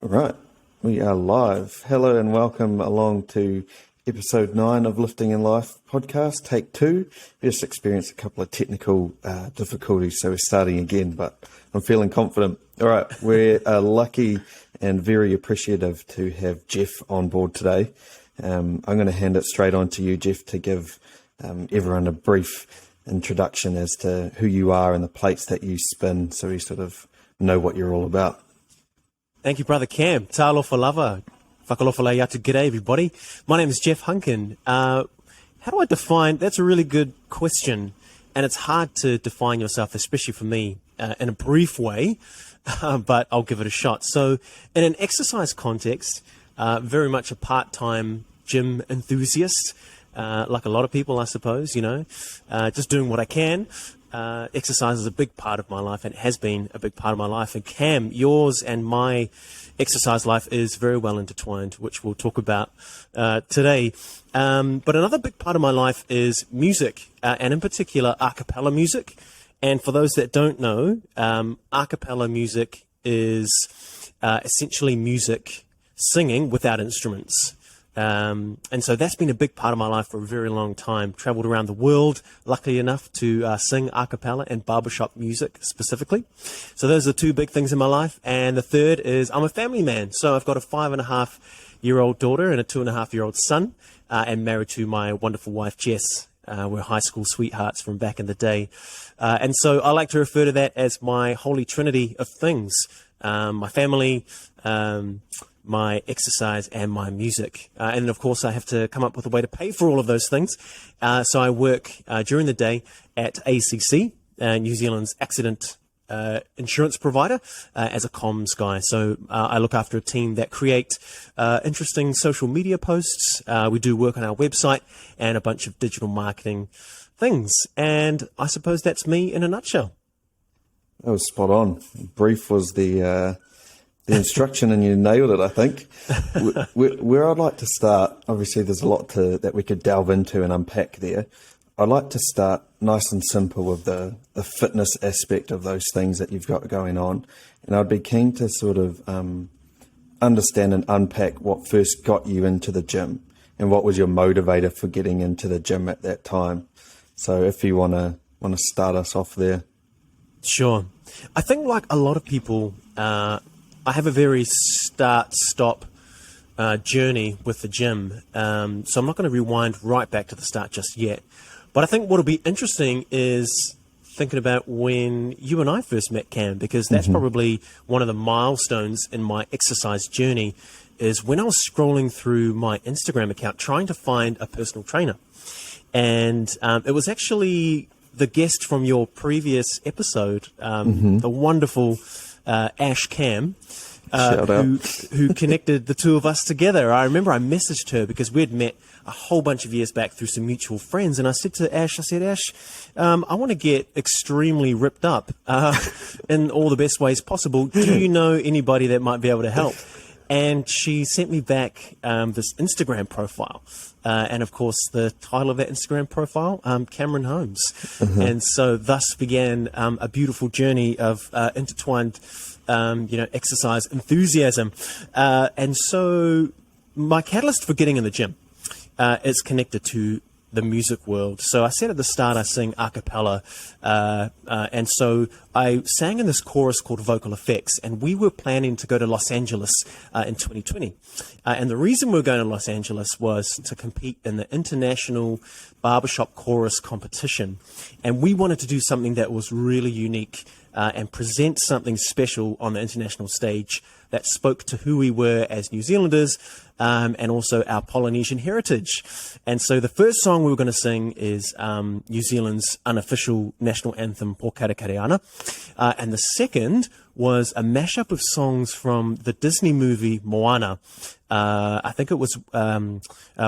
All right, we are live. Hello and welcome along to episode 9 of Lifting in Life podcast, take 2. We just experienced a couple of technical difficulties, so we're starting again, but I'm feeling confident. All right, we're lucky and very appreciative to have Jeff on board today. I'm going to hand it straight on to you, Jeff, to give everyone a brief introduction as to who you are and the plates that you spin, so we sort of know what you're all about. Thank you, Brother Cam. Tālofa lava. Whakalofa lai atu. G'day, everybody. My name is Jeff Hunkin. How do I define? That's a really good question. And it's hard to define yourself, especially for me, in a brief way, but I'll give it a shot. So in an exercise context, very much a part-time gym enthusiast, like a lot of people, I suppose, just doing what I can. Exercise is a big part of my life and has been a big part of my life. And Cam, yours and my exercise life is very well intertwined, which we'll talk about today. But another big part of my life is music, and in particular, a cappella music. And for those that don't know, a cappella music is essentially music singing without instruments. And so that's been a big part of my life for a very long time. Traveled around the world, luckily enough, to sing a cappella and barbershop music specifically. So those are two big things in my life. And the third is I'm a family man. So I've got a 5.5-year-old daughter and a 2.5-year-old son, and married to my wonderful wife, Jess. We're high school sweethearts from back in the day. And so I like to refer to that as my holy trinity of things. My family, my exercise, and my music. And then, of course, I have to come up with a way to pay for all of those things. So I work during the day at ACC, New Zealand's accident insurance provider, as a comms guy. So I look after a team that create interesting social media posts. We do work on our website and a bunch of digital marketing things. And I suppose that's me in a nutshell. That was spot on. Brief was the instruction, and you nailed it, I think. Where I'd like to start, obviously there's a lot that we could delve into and unpack there. I'd like to start nice and simple with the fitness aspect of those things that you've got going on. And I'd be keen to sort of understand and unpack what first got you into the gym and what was your motivator for getting into the gym at that time. So if you want to start us off there. Sure. I think like a lot of people, I have a very start-stop journey with the gym, so I'm not going to rewind right back to the start just yet. But I think what'll be interesting is thinking about when you and I first met, Cam, because that's probably one of the milestones in my exercise journey, is when I was scrolling through my Instagram account trying to find a personal trainer. And it was actually the guest from your previous episode, the wonderful Ash Cam, who connected the two of us together. I remember I messaged her because we'd met a whole bunch of years back through some mutual friends, and I said to Ash, Ash, I want to get extremely ripped up in all the best ways possible. Do you know anybody that might be able to help? And she sent me back this Instagram profile. And of course, the title of that Instagram profile, Cameron Holmes. And so thus began a beautiful journey of intertwined, exercise enthusiasm. And so my catalyst for getting in the gym is connected to the music world. So I said at the start I sing a cappella, and so I sang in this chorus called Vocal Effects, and we were planning to go to Los Angeles in 2020. And the reason we were going to Los Angeles was to compete in the International Barbershop Chorus competition. And we wanted to do something that was really unique and present something special on the international stage that spoke to who we were as New Zealanders, and also our Polynesian heritage. And so the first song we were going to sing is New Zealand's unofficial national anthem, Pokara Kareana. And the second was a mashup of songs from the Disney movie Moana. I think it was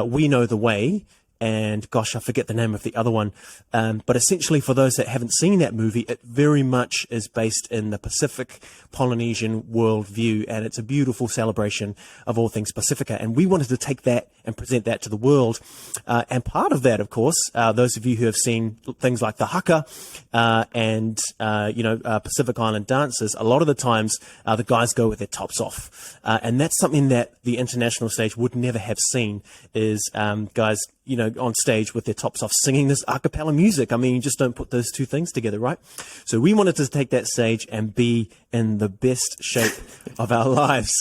We Know the Way and gosh, I forget the name of the other one. But essentially, for those that haven't seen that movie, it very much is based in the Pacific Polynesian worldview, and it's a beautiful celebration of all things Pacifica. And we wanted to take that and present that to the world. And part of that, of course, those of you who have seen things like the haka and Pacific Island dances, a lot of the times the guys go with their tops off, and that's something that the international stage would never have seen, is guys on stage with their tops off singing this a cappella music. I mean, you just don't put those two things together, right? So we wanted to take that stage and be in the best shape of our lives.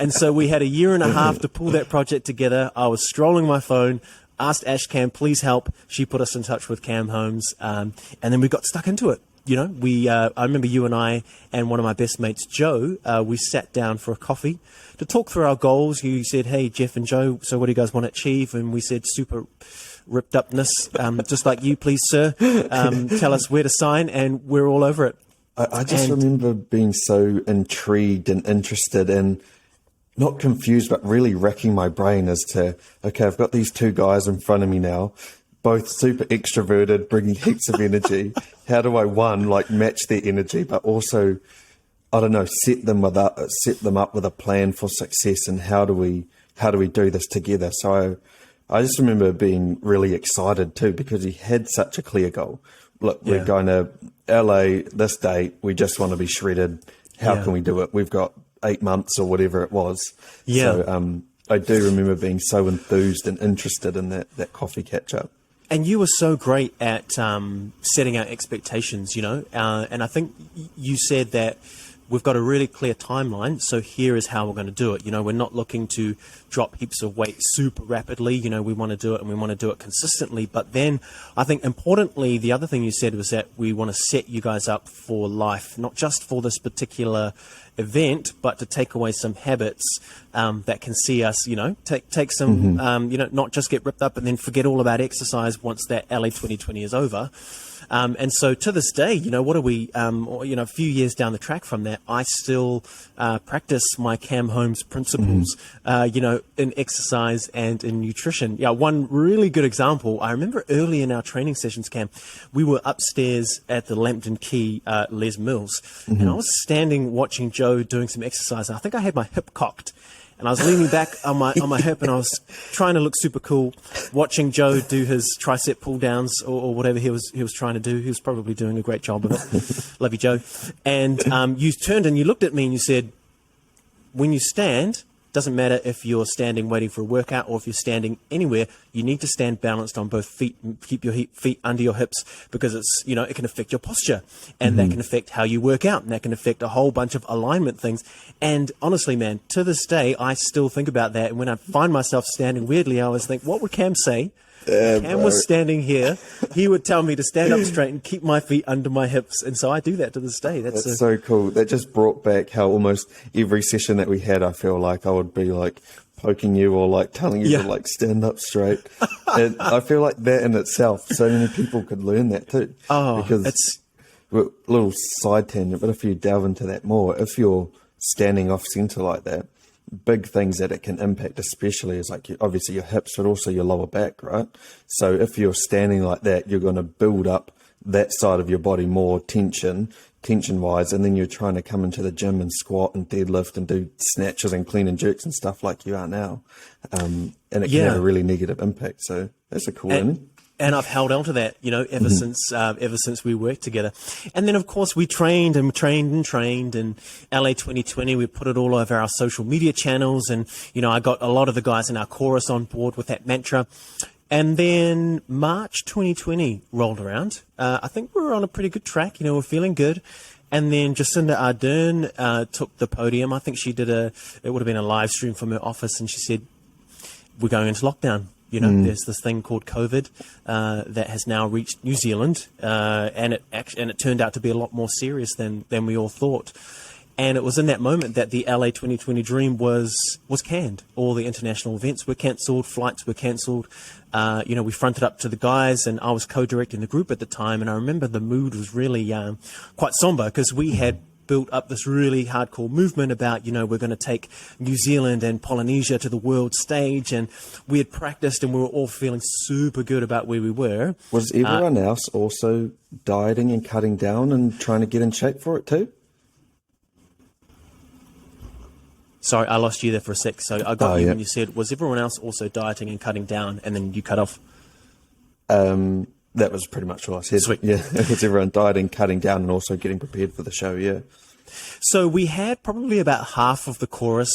And so we had a year and a half to pull that project together. I was strolling my phone, asked Ashcam, please help. She put us in touch with Cam Holmes, and then we got stuck into it. I remember you and I and one of my best mates, Joe, we sat down for a coffee to talk through our goals. You said, hey, Jeff and Joe, so what do you guys want to achieve? And we said, super ripped upness, just like you, please, sir. Tell us where to sign, and we're all over it. I just remember being so intrigued and interested and not confused, but really racking my brain as to, okay, I've got these two guys in front of me now, both super extroverted, bringing heaps of energy. How do I, match their energy, but also, I don't know, set them up with a plan for success, and how do we do this together? So I just remember being really excited too, because he had such a clear goal. Look, we're going to LA this date. We just want to be shredded. How can we do it? We've got 8 months or whatever it was. Yeah. So I do remember being so enthused and interested in that coffee catch up. And you were so great at setting out expectations, and I think you said that we've got a really clear timeline, so here is how we're going to do it. We're not looking to drop heaps of weight super rapidly. We want to do it, and we want to do it consistently. But then I think importantly, the other thing you said was that we want to set you guys up for life, not just for this particular event, but to take away some habits that can see us, take some, not just get ripped up and then forget all about exercise once that LA 2020 is over. And so to this day, what are we, a few years down the track from that, I still practice my Cam Holmes principles, in exercise and in nutrition. Yeah, one really good example, I remember early in our training sessions, Cam, we were upstairs at the Lambton Quay, Les Mills, and I was standing watching Joe doing some exercise. I think I had my hip cocked, and I was leaning back on my hip, and I was trying to look super cool, watching Joe do his tricep pull downs or whatever he was trying to do. He was probably doing a great job of it. Love you, Joe. And you turned and you looked at me and you said, when you stand, doesn't matter if you're standing waiting for a workout or if you're standing anywhere, you need to stand balanced on both feet. Keep your feet under your hips, because it's, it can affect your posture, and that can affect how you work out, and that can affect a whole bunch of alignment things. And honestly, man, to this day, I still think about that. And when I find myself standing weirdly, I always think, what would Cam say? Cam was standing here, he would tell me to stand up straight and keep my feet under my hips. And so I do that to this day. That's so cool. That just brought back how almost every session that we had, I feel like I would be poking you or telling you to stand up straight. And I feel like that in itself, so many people could learn that too. Because it's a little side tangent, but if you delve into that more, if you're standing off center like that, big things that it can impact especially is obviously your hips, but also your lower back, right? So if you're standing like that, you're going to build up that side of your body more tension wise, and then you're trying to come into the gym and squat and deadlift and do snatches and clean and jerks and stuff like you are now, and it can have a really negative impact. So that's a cool one. And I've held on to that, ever since we worked together. And then, of course, we trained. And LA 2020, we put it all over our social media channels. And, I got a lot of the guys in our chorus on board with that mantra. And then March 2020 rolled around. I think we were on a pretty good track. We're feeling good. And then Jacinda Ardern took the podium. I think she did it would have been a live stream from her office. And she said, we're going into lockdown. There's this thing called COVID that has now reached New Zealand, and it turned out to be a lot more serious than we all thought. And it was in that moment that the LA 2020 dream was canned. All the international events were cancelled, flights were cancelled. We fronted up to the guys, and I was co-directing the group at the time. And I remember the mood was really quite somber, because we had built up this really hardcore movement about, we're going to take New Zealand and Polynesia to the world stage, and we had practiced and we were all feeling super good about where we were. Was everyone else also dieting and cutting down and trying to get in shape for it too? Sorry, I lost you there for a sec. So I got you when you said, was everyone else also dieting and cutting down, and then you cut off? That was pretty much all I said. Sweet. Yeah, it was everyone dieting, cutting down, and also getting prepared for the show, yeah. So we had probably about half of the chorus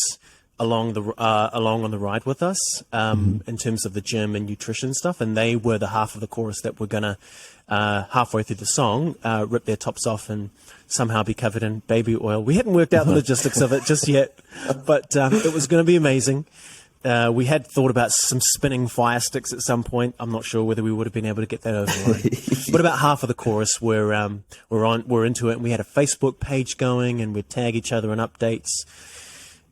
along on the ride with us in terms of the gym and nutrition stuff, and they were the half of the chorus that were going to, halfway through the song, rip their tops off and somehow be covered in baby oil. We hadn't worked out the logistics of it just yet, but it was going to be amazing. We had thought about some spinning fire sticks at some point. I'm not sure whether we would have been able to get that over the line. But about half of the chorus were into it, and we had a Facebook page going, and we'd tag each other in updates.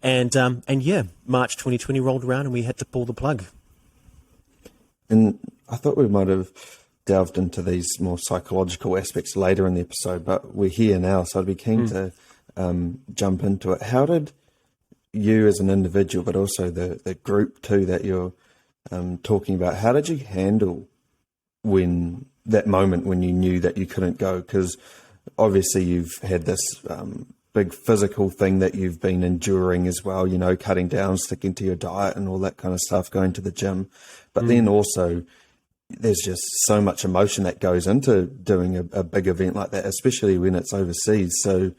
And yeah, March 2020 rolled around, and we had to pull the plug. And I thought we might have delved into these more psychological aspects later in the episode, but we're here now, so I'd be keen to jump into it. How did you as an individual, but also the group too that you're talking about, how did you handle that moment when you knew that you couldn't go? Because obviously you've had this big physical thing that you've been enduring as well, cutting down, sticking to your diet and all that kind of stuff, going to the gym. But then also there's just so much emotion that goes into doing a big event like that, especially when it's overseas. So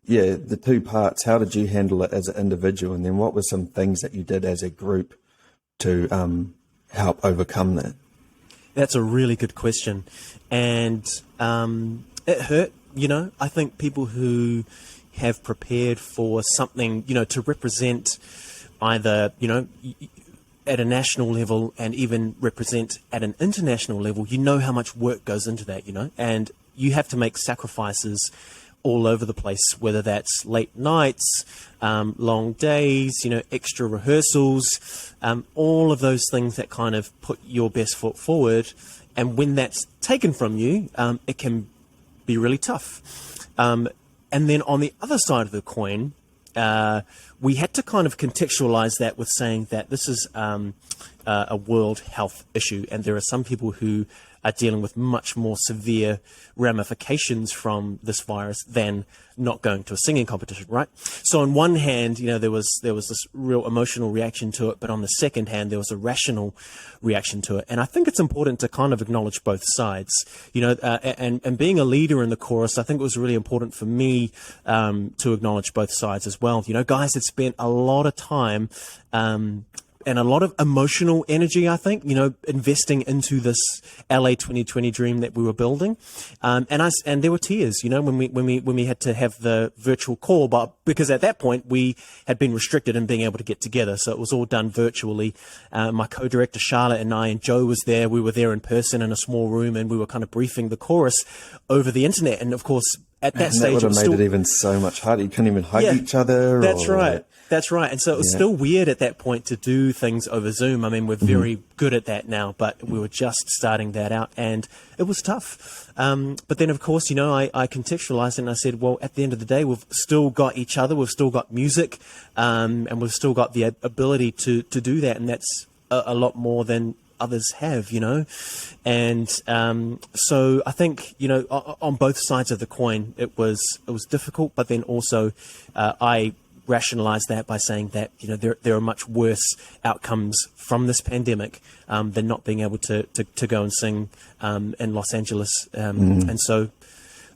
yeah, the two parts, how did you handle it as an individual? And then what were some things that you did as a group to help overcome that? That's a really good question. And it hurt, I think people who have prepared for something, to represent either, at a national level and even represent at an international level, how much work goes into that, and you have to make sacrifices all over the place, whether that's late nights, long days, extra rehearsals, all of those things that kind of put your best foot forward. And when that's taken from you, it can be really tough. And then on the other side of the coin, we had to kind of contextualize that with saying that this is a world health issue, and there are some people who are dealing with much more severe ramifications from this virus than not going to a singing competition, right? So on one hand, there was this real emotional reaction to it, but on the second hand, there was a rational reaction to it. And I think it's important to kind of acknowledge both sides, and being a leader in the chorus, I think it was really important for me to acknowledge both sides as well. Guys had spent a lot of time and a lot of emotional energy, I think, investing into this LA 2020 dream that we were building. And there were tears, when we had to have the virtual call, but because at that point we had been restricted in being able to get together. So it was all done virtually. My co-director Charlotte and I, and Joe was there. We were there in person in a small room, and we were kind of briefing the chorus over the internet. And of course, at that stage, that would have made it even so much harder. You couldn't even hug each other. That's right. That's right. And so it was still weird at that point to do things over Zoom. I mean, we're very good at that now, but we were just starting that out, and it was tough. But then, of course, I contextualized it, and I said, well, at the end of the day, we've still got each other, we've still got music, and we've still got the ability to do that, and that's a lot more than others have, and so I think on both sides of the coin it was difficult, but then also I rationalize that by saying that there are much worse outcomes from this pandemic than not being able to go and sing in Los Angeles, and so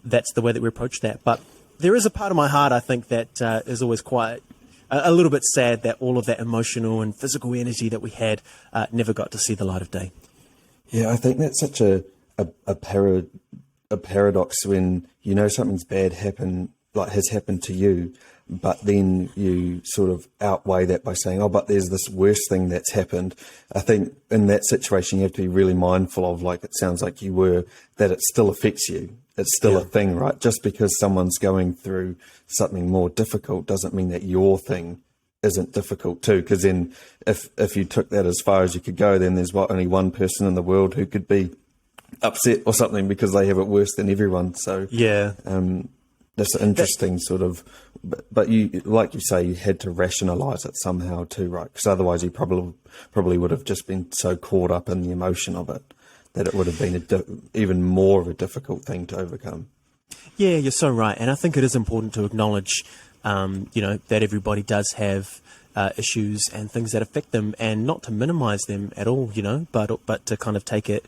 that's the way that we approach that. But there is a part of my heart, I think, that is always quite a little bit sad that all of that emotional and physical energy that we had never got to see the light of day. Yeah, I think that's such a paradox when something's bad has happened to you, but then you sort of outweigh that by saying, oh, but there's this worse thing that's happened. I think in that situation you have to be really mindful of, like it sounds like you were, that it still affects you. It's still a thing, right? Just because someone's going through something more difficult doesn't mean that your thing isn't difficult too. Because then if you took that as far as you could go, then there's only one person in the world who could be upset or something because they have it worse than everyone. So This interesting sort of, but you, like you say, you had to rationalize it somehow too, right? Because otherwise you probably would have just been so caught up in the emotion of it that it would have been even more of a difficult thing to overcome. Yeah, you're so right. And I think it is important to acknowledge, that everybody does have issues and things that affect them, and not to minimize them at all, but to kind of take it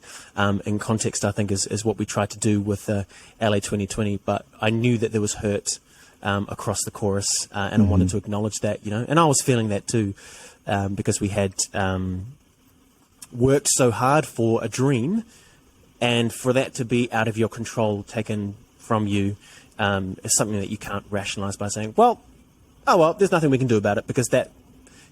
in context, I think is what we tried to do with LA 2020. But I knew that there was hurt across the chorus, and I wanted to acknowledge that, and I was feeling that too, because we had worked so hard for a dream, and for that to be out of your control, taken from you, is something that you can't rationalize by saying, well, there's nothing we can do about it, because that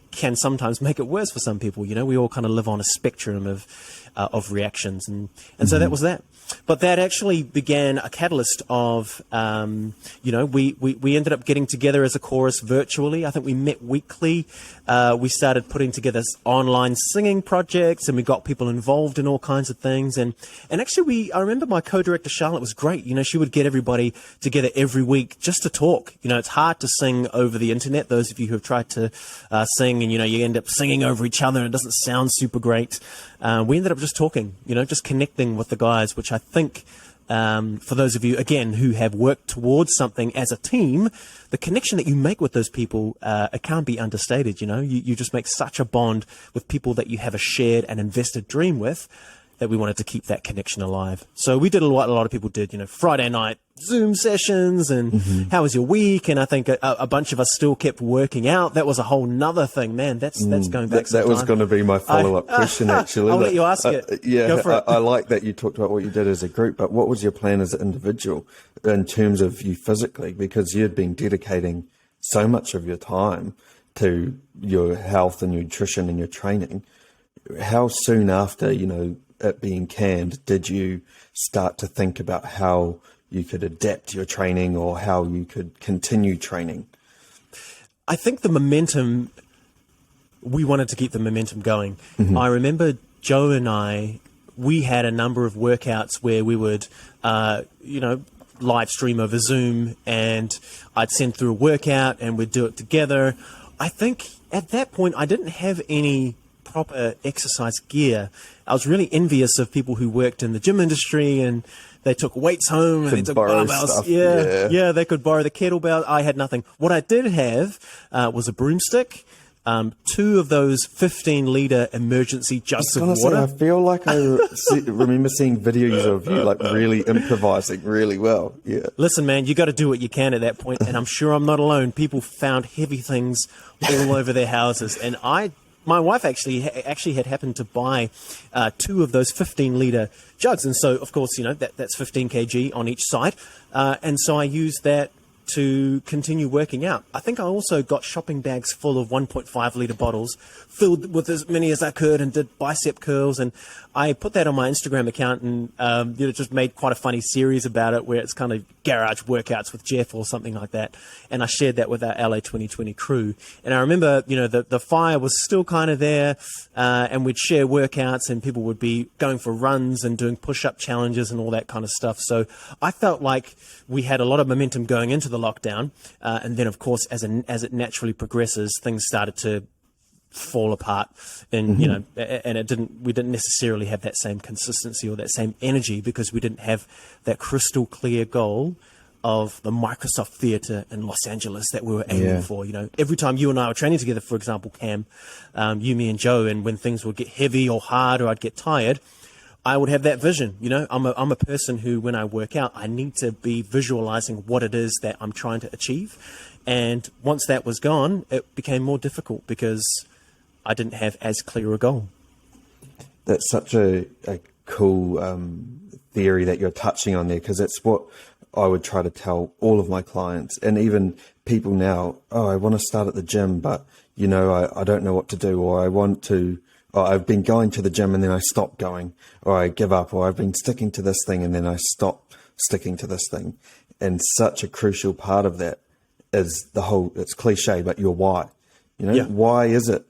can sometimes make it worse for some people. We all kind of live on a spectrum of reactions, and so that was that. But that actually began a catalyst of, we ended up getting together as a chorus virtually. I think we met weekly. We started putting together online singing projects, and we got people involved in all kinds of things. And actually, I remember my co-director, Charlotte, was great. She would get everybody together every week just to talk. It's hard to sing over the internet. Those of you who have tried to sing, and, you end up singing over each other, and it doesn't sound super great. We ended up just talking, just connecting with the guys, which I think, for those of you, again, who have worked towards something as a team, the connection that you make with those people, it can't be understated. You just make such a bond with people that you have a shared and invested dream with, that we wanted to keep that connection alive. So we did a lot of people did, Friday night Zoom sessions, and how was your week? And I think a bunch of us still kept working out. That was a whole nother thing, man. That's going back. That was going to be my follow-up question, actually. I'll let you ask it. Yeah, I like that you talked about what you did as a group, but what was your plan as an individual in terms of you physically? Because you'd been dedicating so much of your time to your health and your nutrition and your training. How soon after, it being canned, did you start to think about how you could adapt your training, or how you could continue training? I think the momentum, we wanted to keep the momentum going. I remember Joe and we had a number of workouts where we would, live stream over Zoom, and I'd send through a workout and we'd do it together. I think at that point, I didn't have any proper exercise gear. I was really envious of people who worked in the gym industry, and they took weights home and they took barbells. Yeah, they could borrow the kettlebell. I had nothing. What I did have was a broomstick, 2 of those 15-liter emergency jugs of water. I feel like I remember seeing videos of you like really improvising really well. Yeah. Listen, man, you got to do what you can at that point, and I'm sure I'm not alone. People found heavy things all over their houses, and my wife actually had happened to buy 2 of those 15-liter jugs. And so, of course, that's 15 kg on each side. And so I used that to continue working out. I think I also got shopping bags full of 1.5-liter bottles, filled with as many as I could, and did bicep curls. And I put that on my Instagram account, and just made quite a funny series about it, where it's kind of garage workouts with Jeff or something like that. And I shared that with our LA 2020 crew. And I remember, the fire was still kind of there, and we'd share workouts, and people would be going for runs and doing push-up challenges and all that kind of stuff. So I felt like we had a lot of momentum going into the lockdown. And then, of course, as it naturally progresses, things started to fall apart, and and we didn't necessarily have that same consistency or that same energy, because we didn't have that crystal clear goal of the Microsoft Theatre in Los Angeles that we were aiming for. Every time you and I were training together, for example, Cam, you, me, and Joe, and when things would get heavy or hard, or I'd get tired, I would have that vision. I'm a person who, when I work out, I need to be visualizing what it is that I'm trying to achieve. And once that was gone, it became more difficult, because I didn't have as clear a goal. That's such a cool theory that you're touching on there, because it's what I would try to tell all of my clients, and even people now. I want to start at the gym, but I don't know what to do, or I've been going to the gym and then I stop going, or I give up, or I've been sticking to this thing and then I stop sticking to this thing. And such a crucial part of that is it's cliche, but your why. Why is it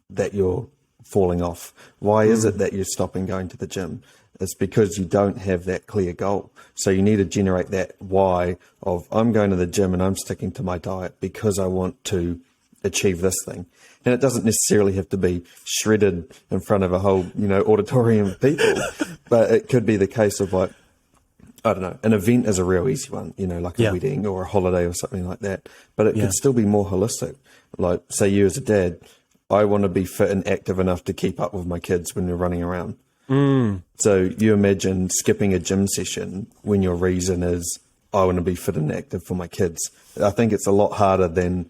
that you're falling off? Why is it that you're stopping going to the gym? It's because you don't have that clear goal. So you need to generate that why of, I'm going to the gym and I'm sticking to my diet because I want to achieve this thing. And it doesn't necessarily have to be shredded in front of a whole, auditorium of people, but it could be the case of, like, I don't know, an event is a real easy one, like a wedding or a holiday or something like that. But it could still be more holistic. Like, say you as a dad, I want to be fit and active enough to keep up with my kids when they're running around. So you imagine skipping a gym session when your reason is, I want to be fit and active for my kids. I think it's a lot harder than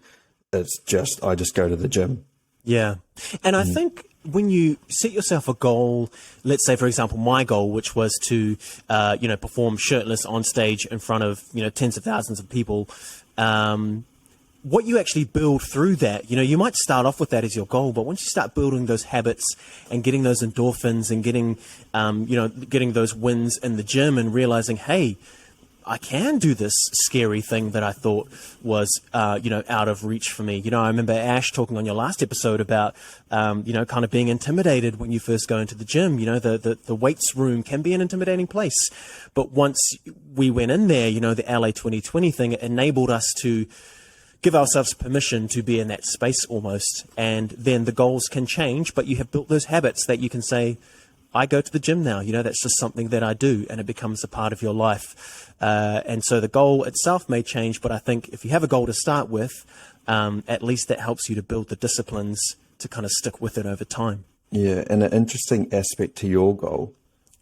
it's just, I just go to the gym. Yeah. And I think when you set yourself a goal, let's say, for example, my goal, which was to, perform shirtless on stage in front of, tens of thousands of people, what you actually build through that, you might start off with that as your goal, but once you start building those habits and getting those endorphins and getting those wins in the gym and realizing, hey, I can do this scary thing that I thought was, out of reach for me. I remember Ash talking on your last episode about, kind of being intimidated when you first go into the gym. The weights room can be an intimidating place. But once we went in there, the LA 2020 thing, it enabled us to give ourselves permission to be in that space almost. And then the goals can change, but you have built those habits that you can say, I go to the gym now, that's just something that I do, and it becomes a part of your life. And so the goal itself may change, but I think if you have a goal to start with, at least that helps you to build the disciplines to kind of stick with it over time. Yeah, and an interesting aspect to your goal,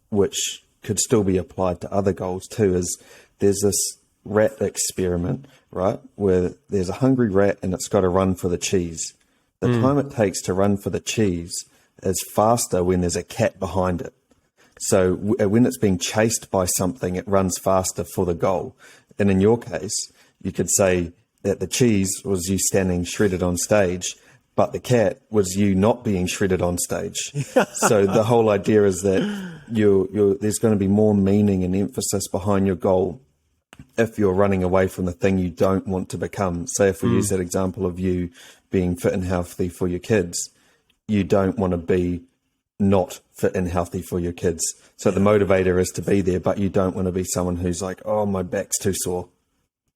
which could still be applied to other goals too, is there's this rat experiment, right, where there's a hungry rat and it's got to run for the cheese. The time it takes to run for the cheese is faster when there's a cat behind it. So when it's being chased by something, it runs faster for the goal. And in your case, you could say that the cheese was you standing shredded on stage, but the cat was you not being shredded on stage. So the whole idea is that there's going to be more meaning and emphasis behind your goal if you're running away from the thing you don't want to become. Say if we use that example of you being fit and healthy for your kids, you don't want to be not fit and healthy for your kids. So the motivator is to be there, but you don't want to be someone who's like, oh, my back's too sore,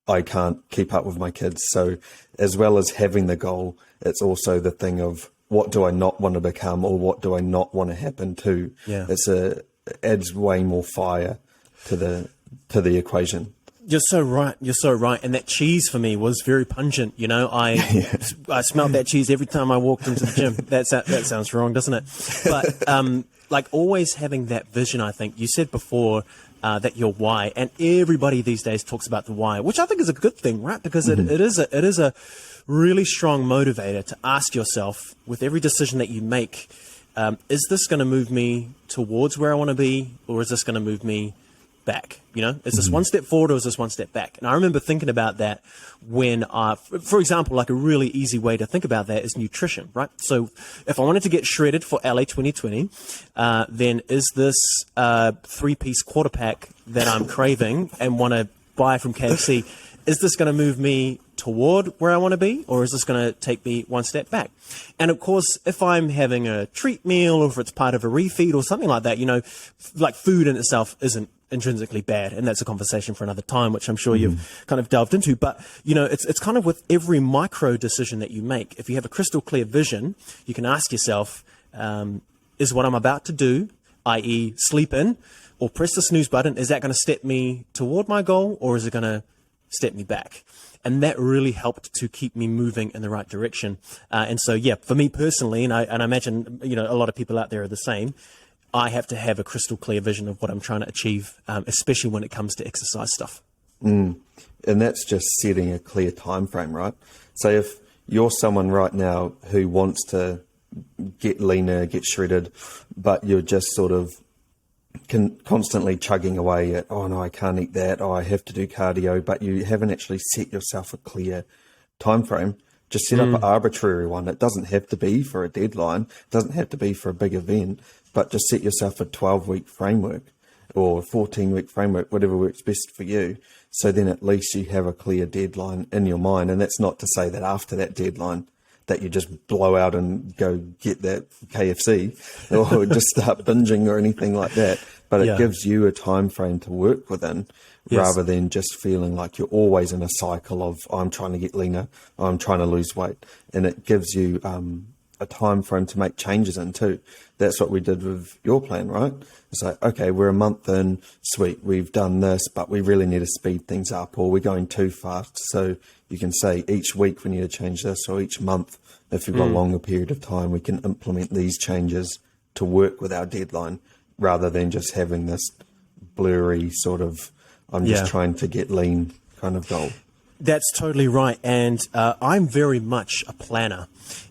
I can't keep up with my kids. So as well as having the goal, it's also the thing of, what do I not want to become, or what do I not want to happen to? Yeah. It adds way more fire to the equation. You're so right. You're so right. And that cheese for me was very pungent. I smelled that cheese every time I walked into the gym. That sounds wrong, doesn't it? But always having that vision, I think you said before that your why, and everybody these days talks about the why, which I think is a good thing, right? Because it is a really strong motivator to ask yourself with every decision that you make, is this going to move me towards where I want to be, or is this going to move me back? Is this one step forward or is this one step back? And I remember thinking about that when, for example, like a really easy way to think about that is nutrition, right? So if I wanted to get shredded for LA 2020, then is this 3-piece quarter pack that I'm craving and want to buy from KFC, is this going to move me toward where I want to be, or is this going to take me one step back? And of course, if I'm having a treat meal, or if it's part of a refeed or something like that, like food in itself isn't intrinsically bad, and that's a conversation for another time, which I'm sure you've kind of delved into. But it's kind of with every micro decision that you make, if you have a crystal clear vision, you can ask yourself, is what I'm about to do, i.e. sleep in or press the snooze button, is that going to step me toward my goal, or is it going to step me back? And that really helped to keep me moving in the right direction. And so, yeah, for me personally, and I imagine, a lot of people out there are the same, I have to have a crystal clear vision of what I'm trying to achieve, especially when it comes to exercise stuff. And that's just setting a clear time frame, right? So if you're someone right now who wants to get leaner, get shredded, but you're just sort of constantly chugging away at, oh no, I can't eat that, oh, I have to do cardio, but you haven't actually set yourself a clear time frame, just set up an arbitrary one. It doesn't have to be for a deadline, it doesn't have to be for a big event, but just set yourself a 12-week framework or a 14-week framework, whatever works best for you. So then at least you have a clear deadline in your mind. And that's not to say that after that deadline that you just blow out and go get that KFC or just start binging or anything like that. but it Yeah. gives you a time frame to work within, Yes. rather than just feeling like you're always in a cycle of, I'm trying to get leaner, I'm trying to lose weight. And it gives you a time frame to make changes in too. That's what we did with your plan, right? It's like, okay, we're a month in, sweet, we've done this, but we really need to speed things up, or we're going too fast. So you can say each week we need to change this, or each month, if you've got a longer period of time, we can implement these changes to work with our deadline, rather than just having this blurry sort of, I'm just Yeah. trying to get lean kind of goal. That's totally right. And I'm very much a planner.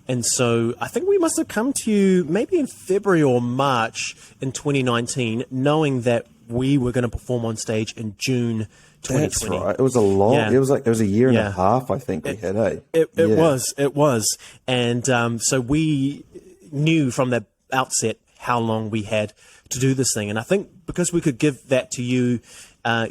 And so I think we must have come to you maybe in February or March in 2019, knowing that we were going to perform on stage in June 2020. That's right. It was a long, Yeah. it was a year and Yeah. a half, I think we had, eh? It Yeah. was. And so we knew from the outset how long we had to do this thing. And I think because we could give that to you,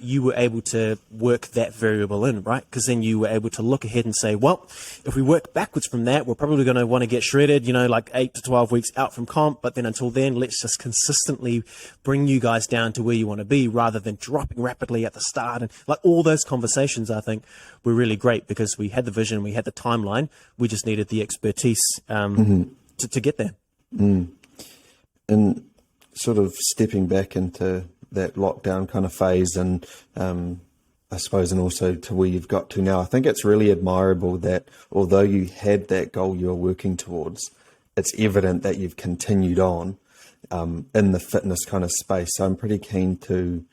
you were able to work that variable in, right? Because then you were able to look ahead and say, well, if we work backwards from that, we're probably going to want to get shredded, like 8 to 12 weeks out from comp. But then until then, let's just consistently bring you guys down to where you want to be, rather than dropping rapidly at the start. And like all those conversations, I think, were really great because we had the vision, we had the timeline. We just needed the expertise to get there. And sort of stepping back into that lockdown kind of phase, and I suppose, and also to where you've got to now, I think it's really admirable that although you had that goal you're working towards, it's evident that you've continued on in the fitness kind of space. So I'm pretty keen to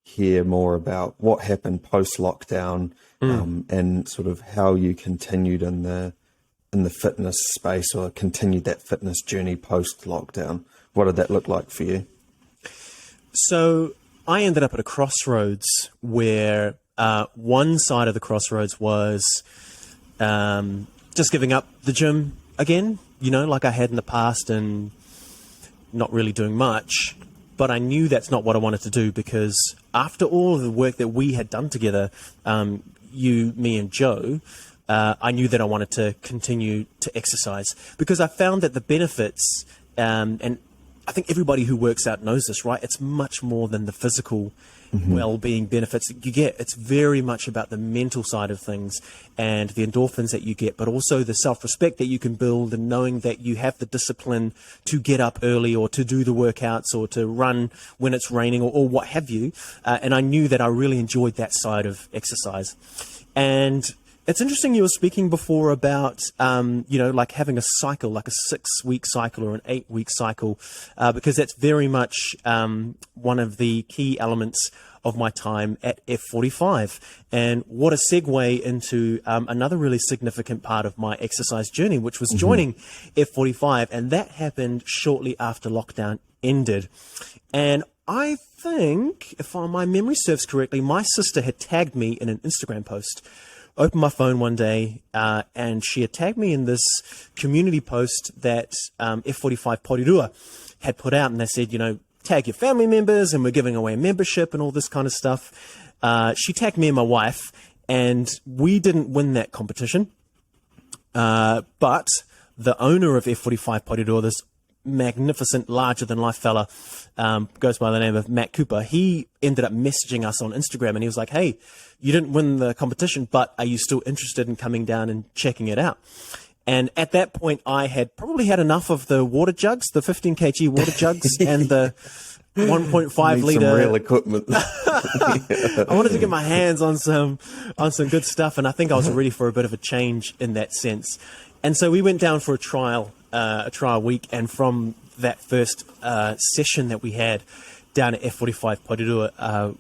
hear more about what happened post lockdown, and sort of how you continued in the fitness space, or continued that fitness journey post lockdown. What did that look like for you? So I ended up at a crossroads where one side of the crossroads was just giving up the gym again, like I had in the past, and not really doing much. But I knew that's not what I wanted to do, because after all of the work that we had done together, you, me, and Joe, I knew that I wanted to continue to exercise, because I found that the benefits, and I think everybody who works out knows this, right? It's much more than the physical well-being benefits that you get. It's very much about the mental side of things and the endorphins that you get, but also the self-respect that you can build, and knowing that you have the discipline to get up early, or to do the workouts, or to run when it's raining, or what have you. And I knew that I really enjoyed that side of exercise. And it's interesting, you were speaking before about, like having a cycle, like a 6-week cycle or an 8-week cycle, because that's very much one of the key elements of my time at F45. And what a segue into another really significant part of my exercise journey, which was joining F45. And that happened shortly after lockdown ended. And I think, if my memory serves correctly, my sister had tagged me in an Instagram post. Opened my phone one day, and she had tagged me in this community post that F45 Porirua had put out, and they said, tag your family members, and we're giving away a membership and all this kind of stuff. She tagged me and my wife, and we didn't win that competition. But the owner of F45 Porirua, this magnificent, larger-than-life fella, goes by the name of Matt Cooper. He ended up messaging us on Instagram, and he was like, hey, you didn't win the competition, but are you still interested in coming down and checking it out? And at that point, I had probably had enough of the water jugs, the 15 kg water jugs, and the 1.5 Need litre. some real equipment. I wanted to get my hands on some good stuff, and I think I was ready for a bit of a change in that sense. And so we went down for a trial week, and from that first session that we had down at F45 Porirua,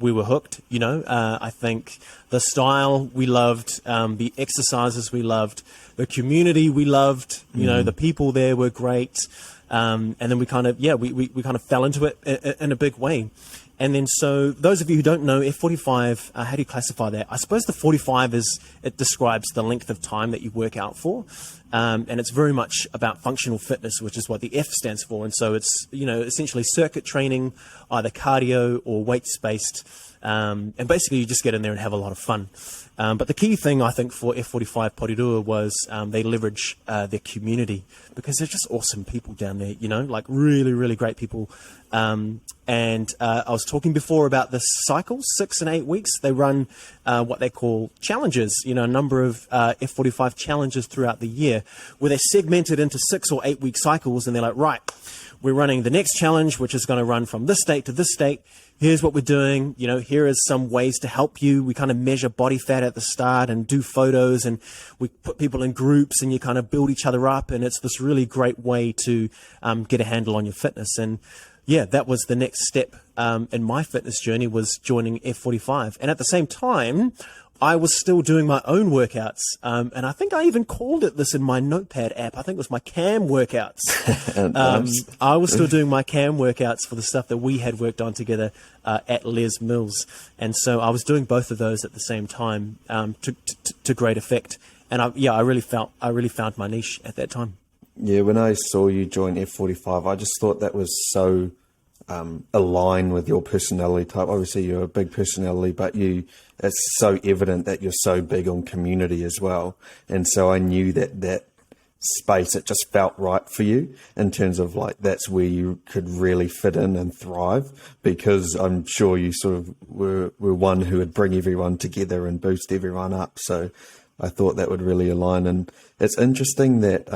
we were hooked. I think the style we loved, the exercises we loved, the community we loved. The people there were great, and then we kind of we kind of fell into it in a big way. And then, so those of you who don't know, F45, how do you classify that? I suppose the 45 it describes the length of time that you work out for. And it's very much about functional fitness, which is what the F stands for. And so it's, essentially circuit training, either cardio or weights-based. And basically you just get in there and have a lot of fun. But the key thing, I think, for F45 Porirua was they leverage their community, because they're just awesome people down there, like really, really great people. And I was talking before about the cycles, 6 and 8 weeks. They run what they call challenges, a number of F45 challenges throughout the year, where they're segmented into 6 or 8 week cycles. And they're like, right, we're running the next challenge, which is going to run from this state to this state. Here's what we're doing. Here is some ways to help you. We kind of measure body fat at the start and do photos, and we put people in groups, and you kind of build each other up. And it's this really great way to get a handle on your fitness. And yeah, that was the next step in my fitness journey, was joining F45. And at the same time, I was still doing my own workouts. And I think I even called it this in my notepad app. I think it was my CAM workouts. I was still doing my CAM workouts for the stuff that we had worked on together at Les Mills. And so I was doing both of those at the same time to great effect. And I really found my niche at that time. Yeah, when I saw you join F45, I just thought that was so aligned with your personality type. Obviously, you're a big personality, but it's so evident that you're so big on community as well. And so I knew that space, it just felt right for you in terms of like, that's where you could really fit in and thrive, because I'm sure you sort of were one who would bring everyone together and boost everyone up. So I thought that would really align. And it's interesting that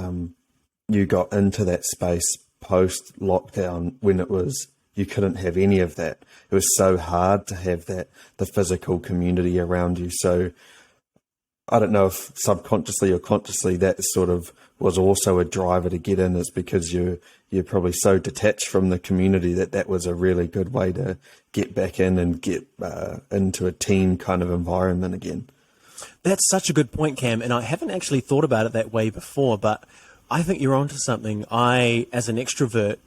you got into that space post lockdown, when you couldn't have any of that. It was so hard to have the physical community around you. So I don't know if subconsciously or consciously that sort of was also a driver to get in. It's because you're probably so detached from the community that was a really good way to get back in and get into a team kind of environment again. That's such a good point, Cam. And I haven't actually thought about it that way before, but I think you're onto something. I, as an extrovert,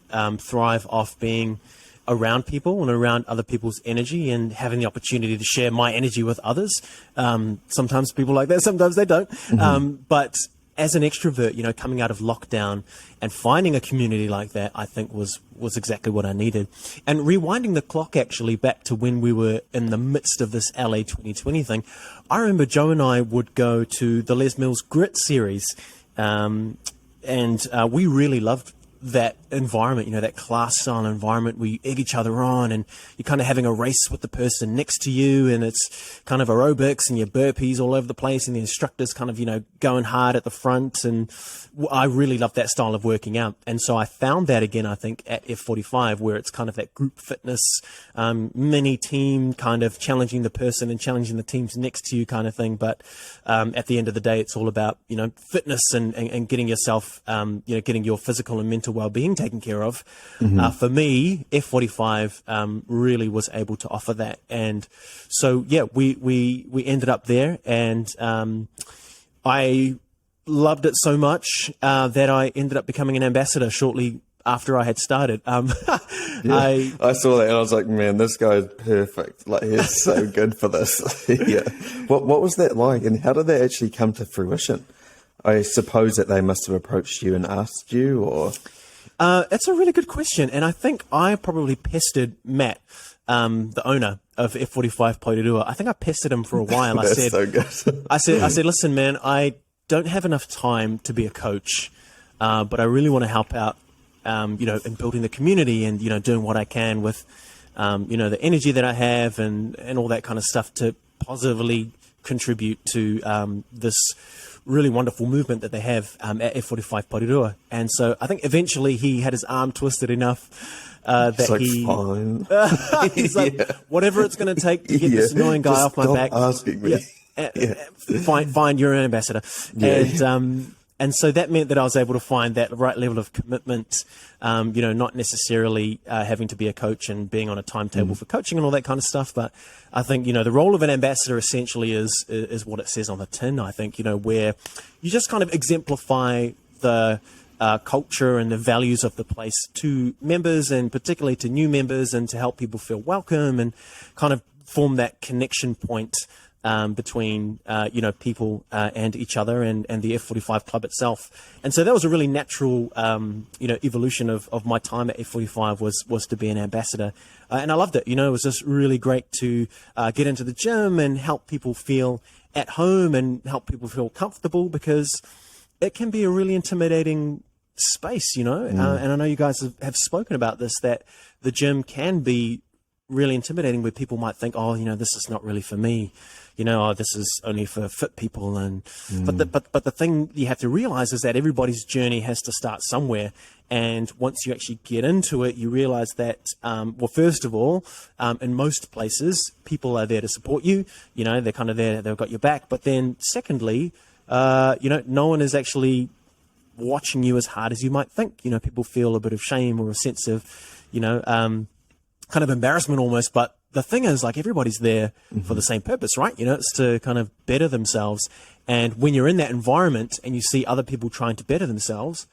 thrive off being around people and around other people's energy and having the opportunity to share my energy with others. Sometimes people like that, sometimes they don't. Mm-hmm. But as an extrovert, coming out of lockdown and finding a community like that, I think was exactly what I needed. And rewinding the clock actually back to when we were in the midst of this LA 2020 thing, I remember Joe and I would go to the Les Mills Grit series. And we really loved that environment, that class style environment where you egg each other on and you're kind of having a race with the person next to you, and it's kind of aerobics and your burpees all over the place, and the instructor's kind of, going hard at the front. And I really love that style of working out. And so I found that again, I think, at F45, where it's kind of that group fitness, mini team kind of challenging the person and challenging the teams next to you kind of thing. But at the end of the day, it's all about, fitness and getting yourself, getting your physical and mental well-being taken care of. Mm-hmm. For me, F45 really was able to offer that. And so, yeah, we ended up there, and I loved it so much that I ended up becoming an ambassador shortly after I had started. I saw that and I was like, man, this guy's perfect. Like, he's so good for this. Yeah. What was that like, and how did that actually come to fruition? I suppose that they must have approached you and asked you, or... It's a really good question, and I think I probably pestered Matt, the owner of F45 Porirua. I think I pestered him for a while. That's so good. I said, listen, man, I don't have enough time to be a coach, but I really want to help out, in building the community and, doing what I can with, the energy that I have and all that kind of stuff to positively contribute to this really wonderful movement that they have at F45 Porirua. And so I think eventually he had his arm twisted enough that fine. He's like, whatever it's going to take to get this annoying guy off my back. Asking me. Fine, you're an ambassador. Yeah. And so that meant that I was able to find that right level of commitment, not necessarily having to be a coach and being on a timetable for coaching and all that kind of stuff. But I think, the role of an ambassador essentially is what it says on the tin, I think, where you just kind of exemplify the culture and the values of the place to members, and particularly to new members, and to help people feel welcome and kind of form that connection point between people and each other and the F45 club itself. And so that was a really natural evolution of my time at F45 was to be an ambassador, and I loved it. It was just really great to get into the gym and help people feel at home and help people feel comfortable, because it can be a really intimidating space, and I know you guys have spoken about this, that the gym can be really intimidating, where people might think, oh, this is not really for me, this is only for fit people. And but the thing you have to realize is that everybody's journey has to start somewhere. And once you actually get into it, you realize that, well, first of all, in most places, people are there to support you. They're kind of there, they've got your back. But then secondly, no one is actually watching you as hard as you might think. People feel a bit of shame or a sense of, kind of embarrassment almost. But the thing is, like, everybody's there for the same purpose, right? It's to kind of better themselves. And when you're in that environment and you see other people trying to better themselves,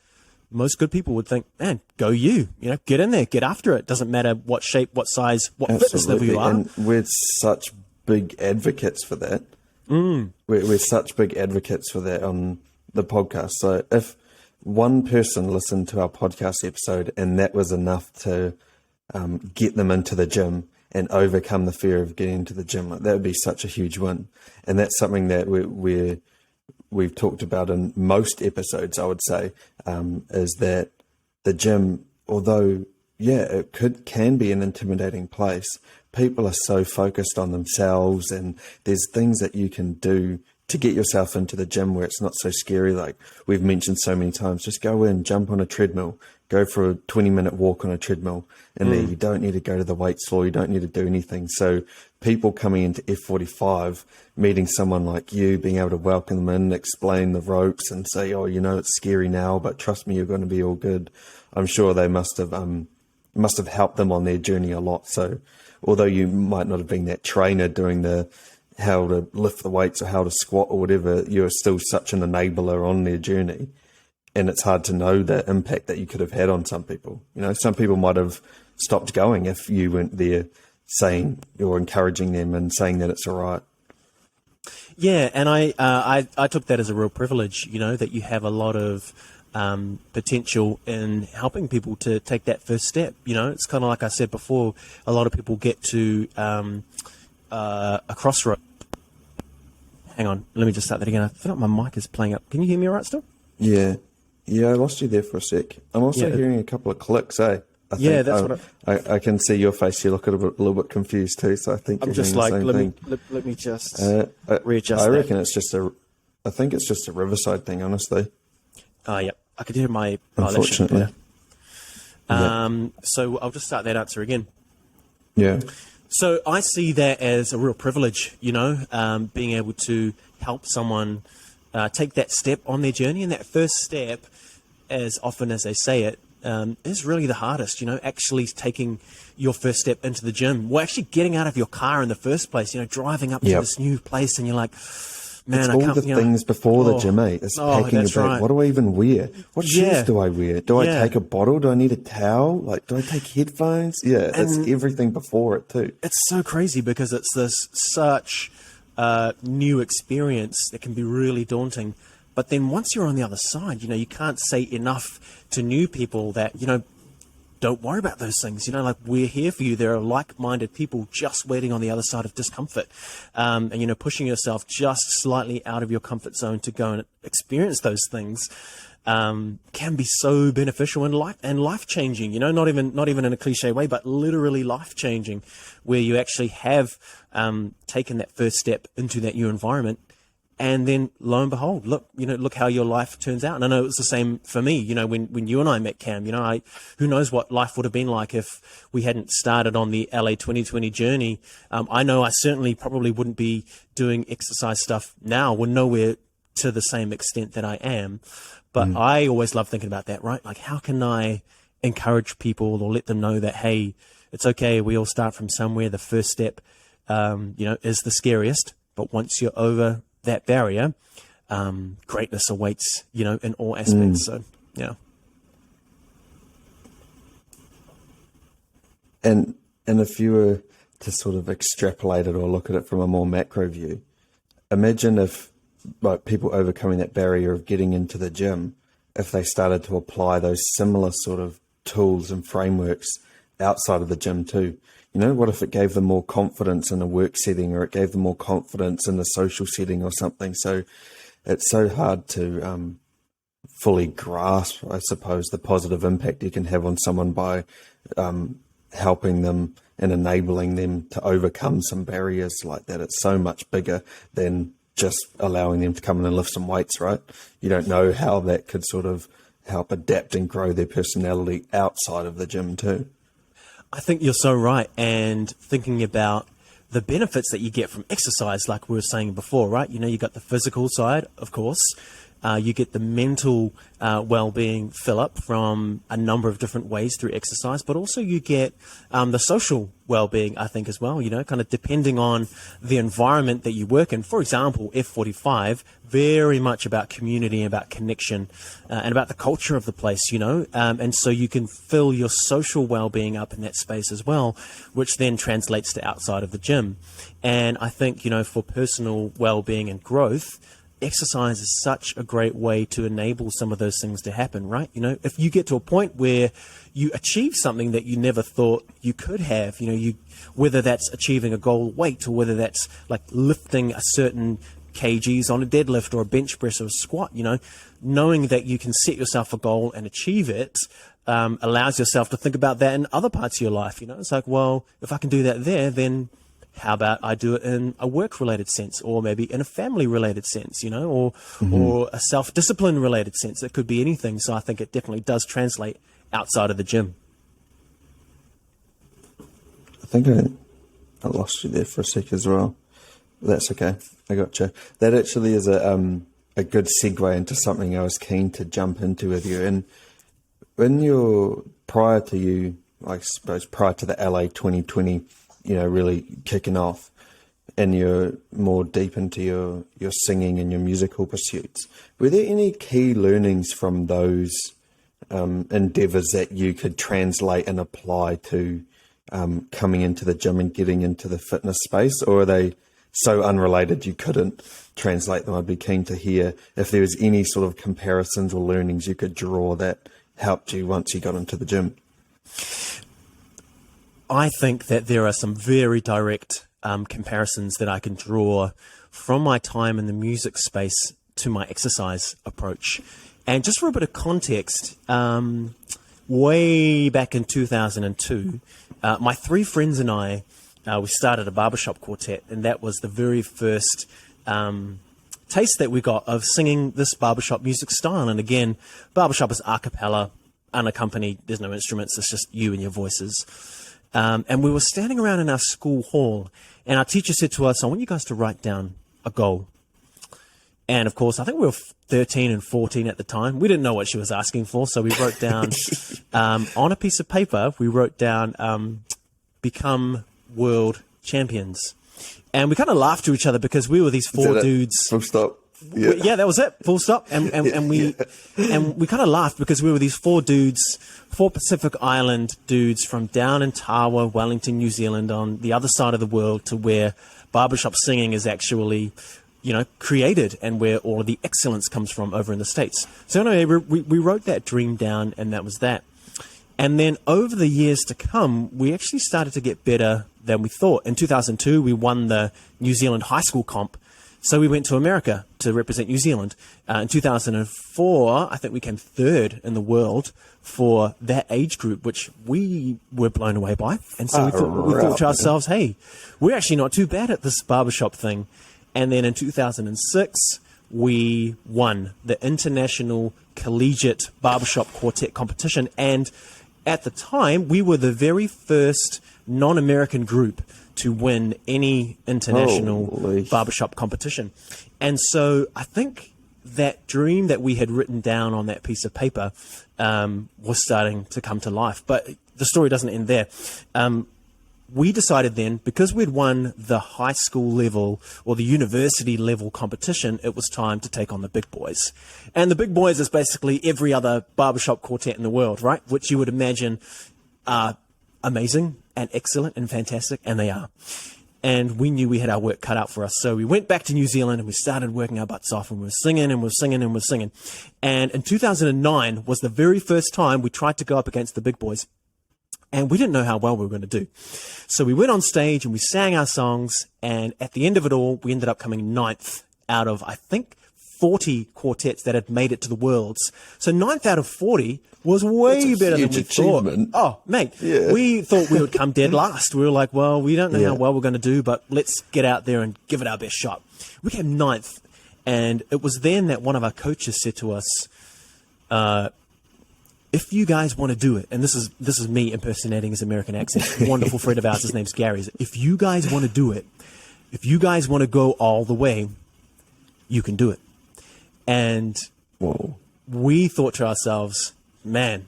most good people would think, man, go you, get in there, get after it. Doesn't matter what shape, what size, what fitness level you are. And we're such big advocates for that. We're such big advocates for that on the podcast. So if one person listened to our podcast episode and that was enough to get them into the gym and overcome the fear of getting into the gym, that would be such a huge win. And that's something that we've talked about in most episodes, I would say, is that the gym, although, it can be an intimidating place, people are so focused on themselves, and there's things that you can do to get yourself into the gym where it's not so scary. Like we've mentioned so many times, just go in, jump on a treadmill, go for a 20-minute walk on a treadmill, and there you don't need to go to the weights floor, you don't need to do anything. So people coming into F45, meeting someone like you, being able to welcome them in, explain the ropes and say, oh, it's scary now, but trust me, you're going to be all good. I'm sure they must have helped them on their journey a lot. So although you might not have been that trainer doing the how to lift the weights or how to squat or whatever, you're still such an enabler on their journey. And it's hard to know the impact that you could have had on some people. Some people might have stopped going if you weren't there saying or encouraging them and saying that it's all right. Yeah, and I took that as a real privilege, that you have a lot of potential in helping people to take that first step. It's kind of like I said before, a lot of people get to a crossroad. Hang on, let me just start that again. I feel like my mic is playing up. Can you hear me all right still? Yeah, I lost you there for a sec. I'm also hearing a couple of clicks, eh? That's what I can see your face. You look a little bit confused too, so I think I'm you're just doing like, the same thing. let me just readjust I that. reckon I think it's just a Riverside thing, honestly. Oh, yeah. I could hear my... Unfortunately. So I'll just start that answer again. Yeah. So I see that as a real privilege, being able to help someone take that step on their journey. And that first step, as often as they say it, is really the hardest, actually taking your first step into the gym. Well, actually getting out of your car in the first place, driving up to this new place, and you're like, man, it's all the things before the gym, mate. It's packing your bag. Right. What do I even wear? What shoes do I wear? Do I take a bottle? Do I need a towel? Like, do I take headphones? Yeah, it's everything before it too. It's so crazy because it's this such new experience that can be really daunting. But then once you're on the other side, you can't say enough to new people that, don't worry about those things. Like, we're here for you. There are like-minded people just waiting on the other side of discomfort. And, pushing yourself just slightly out of your comfort zone to go and experience those things can be so beneficial and life-changing, not even in a cliche way, but literally life-changing, where you actually have taken that first step into that new environment. And then, lo and behold, look how your life turns out. And I know it was the same for me, when you and I met, Cam, who knows what life would have been like if we hadn't started on the LA 2020 journey. I know I certainly probably wouldn't be doing exercise stuff now. We're nowhere to the same extent that I am. But I always love thinking about that, right? Like, how can I encourage people or let them know that, hey, it's okay. We all start from somewhere. The first step, is the scariest. But once you're over that barrier, greatness awaits, in all aspects. So, yeah. And if you were to sort of extrapolate it or look at it from a more macro view, imagine if, like, people overcoming that barrier of getting into the gym, if they started to apply those similar sort of tools and frameworks outside of the gym too. You know, what if it gave them more confidence in a work setting, or it gave them more confidence in a social setting or something? So it's so hard to fully grasp, I suppose, the positive impact you can have on someone by helping them and enabling them to overcome some barriers like that. It's so much bigger than just allowing them to come in and lift some weights, right? You don't know how that could sort of help adapt and grow their personality outside of the gym too. I think you're so right. And thinking about the benefits that you get from exercise, like we were saying before, right? You know, you got the physical side, of course. You get the mental well-being fill-up from a number of different ways through exercise, but also you get the social well-being, I think, as well, you know, kind of depending on the environment that you work in. For example, F45, very much about community, about connection, and about the culture of the place, you know, and so you can fill your social well-being up in that space as well, which then translates to outside of the gym. And I think, you know, for personal well-being and growth, exercise is such a great way to enable some of those things to happen, right? You know, if you get to a point where you achieve something that you never thought you could have, you know, whether that's achieving a goal weight, or whether that's like lifting a certain kgs on a deadlift or a bench press or a squat, you know, knowing that you can set yourself a goal and achieve it allows yourself to think about that in other parts of your life. You know, it's like, well, if I can do that there, then how about I do it in a work-related sense, or maybe in a family-related sense, you know, or a self-discipline related sense. It could be anything. So I think it definitely does translate outside of the gym. I think I lost you there for a sec as well. That's okay. I got you. That actually is a good segue into something I was keen to jump into with you. And when prior to the LA 2020, you know, really kicking off, and you're more deep into your singing and your musical pursuits, were there any key learnings from those endeavors that you could translate and apply to coming into the gym and getting into the fitness space, or are they so unrelated you couldn't translate them? I'd be keen to hear if there was any sort of comparisons or learnings you could draw that helped you once you got into the gym. I think that there are some very direct comparisons that I can draw from my time in the music space to my exercise approach. And just for a bit of context, way back in 2002, my three friends and I, we started a barbershop quartet, and that was the very first taste that we got of singing this barbershop music style. And again, barbershop is a cappella, unaccompanied, there's no instruments, it's just you and your voices. And we were standing around in our school hall, and our teacher said to us, I want you guys to write down a goal. And of course, I think we were 13 and 14 at the time. We didn't know what she was asking for, so we wrote down, on a piece of paper, we wrote down, become world champions. And we kind of laughed to each other because we were these four dudes. Full stop. Yeah, that was it. Full stop. And we kind of laughed because we were these four Pacific Island dudes from down in Tawa, Wellington, New Zealand, on the other side of the world, to where barbershop singing is actually, you know, created, and where all of the excellence comes from over in the States. So anyway, we wrote that dream down, and that was that. And then over the years to come, we actually started to get better than we thought. In 2002, we won the New Zealand high school comp. So we went to America to represent New Zealand. In 2004, I think we came third in the world for that age group, which we were blown away by. And so we thought to ourselves, hey, we're actually not too bad at this barbershop thing. And then in 2006, we won the International Collegiate Barbershop Quartet competition. And at the time, we were the very first non-American group to win any international barbershop competition. And so I think that dream that we had written down on that piece of paper was starting to come to life. But the story doesn't end there. We decided then, because we'd won the high school level or the university level competition, it was time to take on the big boys. And the big boys is basically every other barbershop quartet in the world, right? Which you would imagine are amazing and excellent and fantastic, and they are. And we knew we had our work cut out for us. So we went back to New Zealand and we started working our butts off, and we were singing and we were singing and we were singing. And in 2009 was the very first time we tried to go up against the big boys. And we didn't know how well we were going to do. So we went on stage and we sang our songs. And at the end of it all, we ended up coming 9th out of, I think, 40 quartets that had made it to the Worlds. So 9th out of 40 was way better than we thought. Oh, mate, we thought we would come dead last. We were like, well, we don't know how well we're going to do, but let's get out there and give it our best shot. We came 9th, and it was then that one of our coaches said to us, if you guys want to do it, and this is me impersonating his American accent, wonderful friend of ours, his name's Gary. If you guys want to do it, if you guys want to go all the way, you can do it. And we thought to ourselves, man,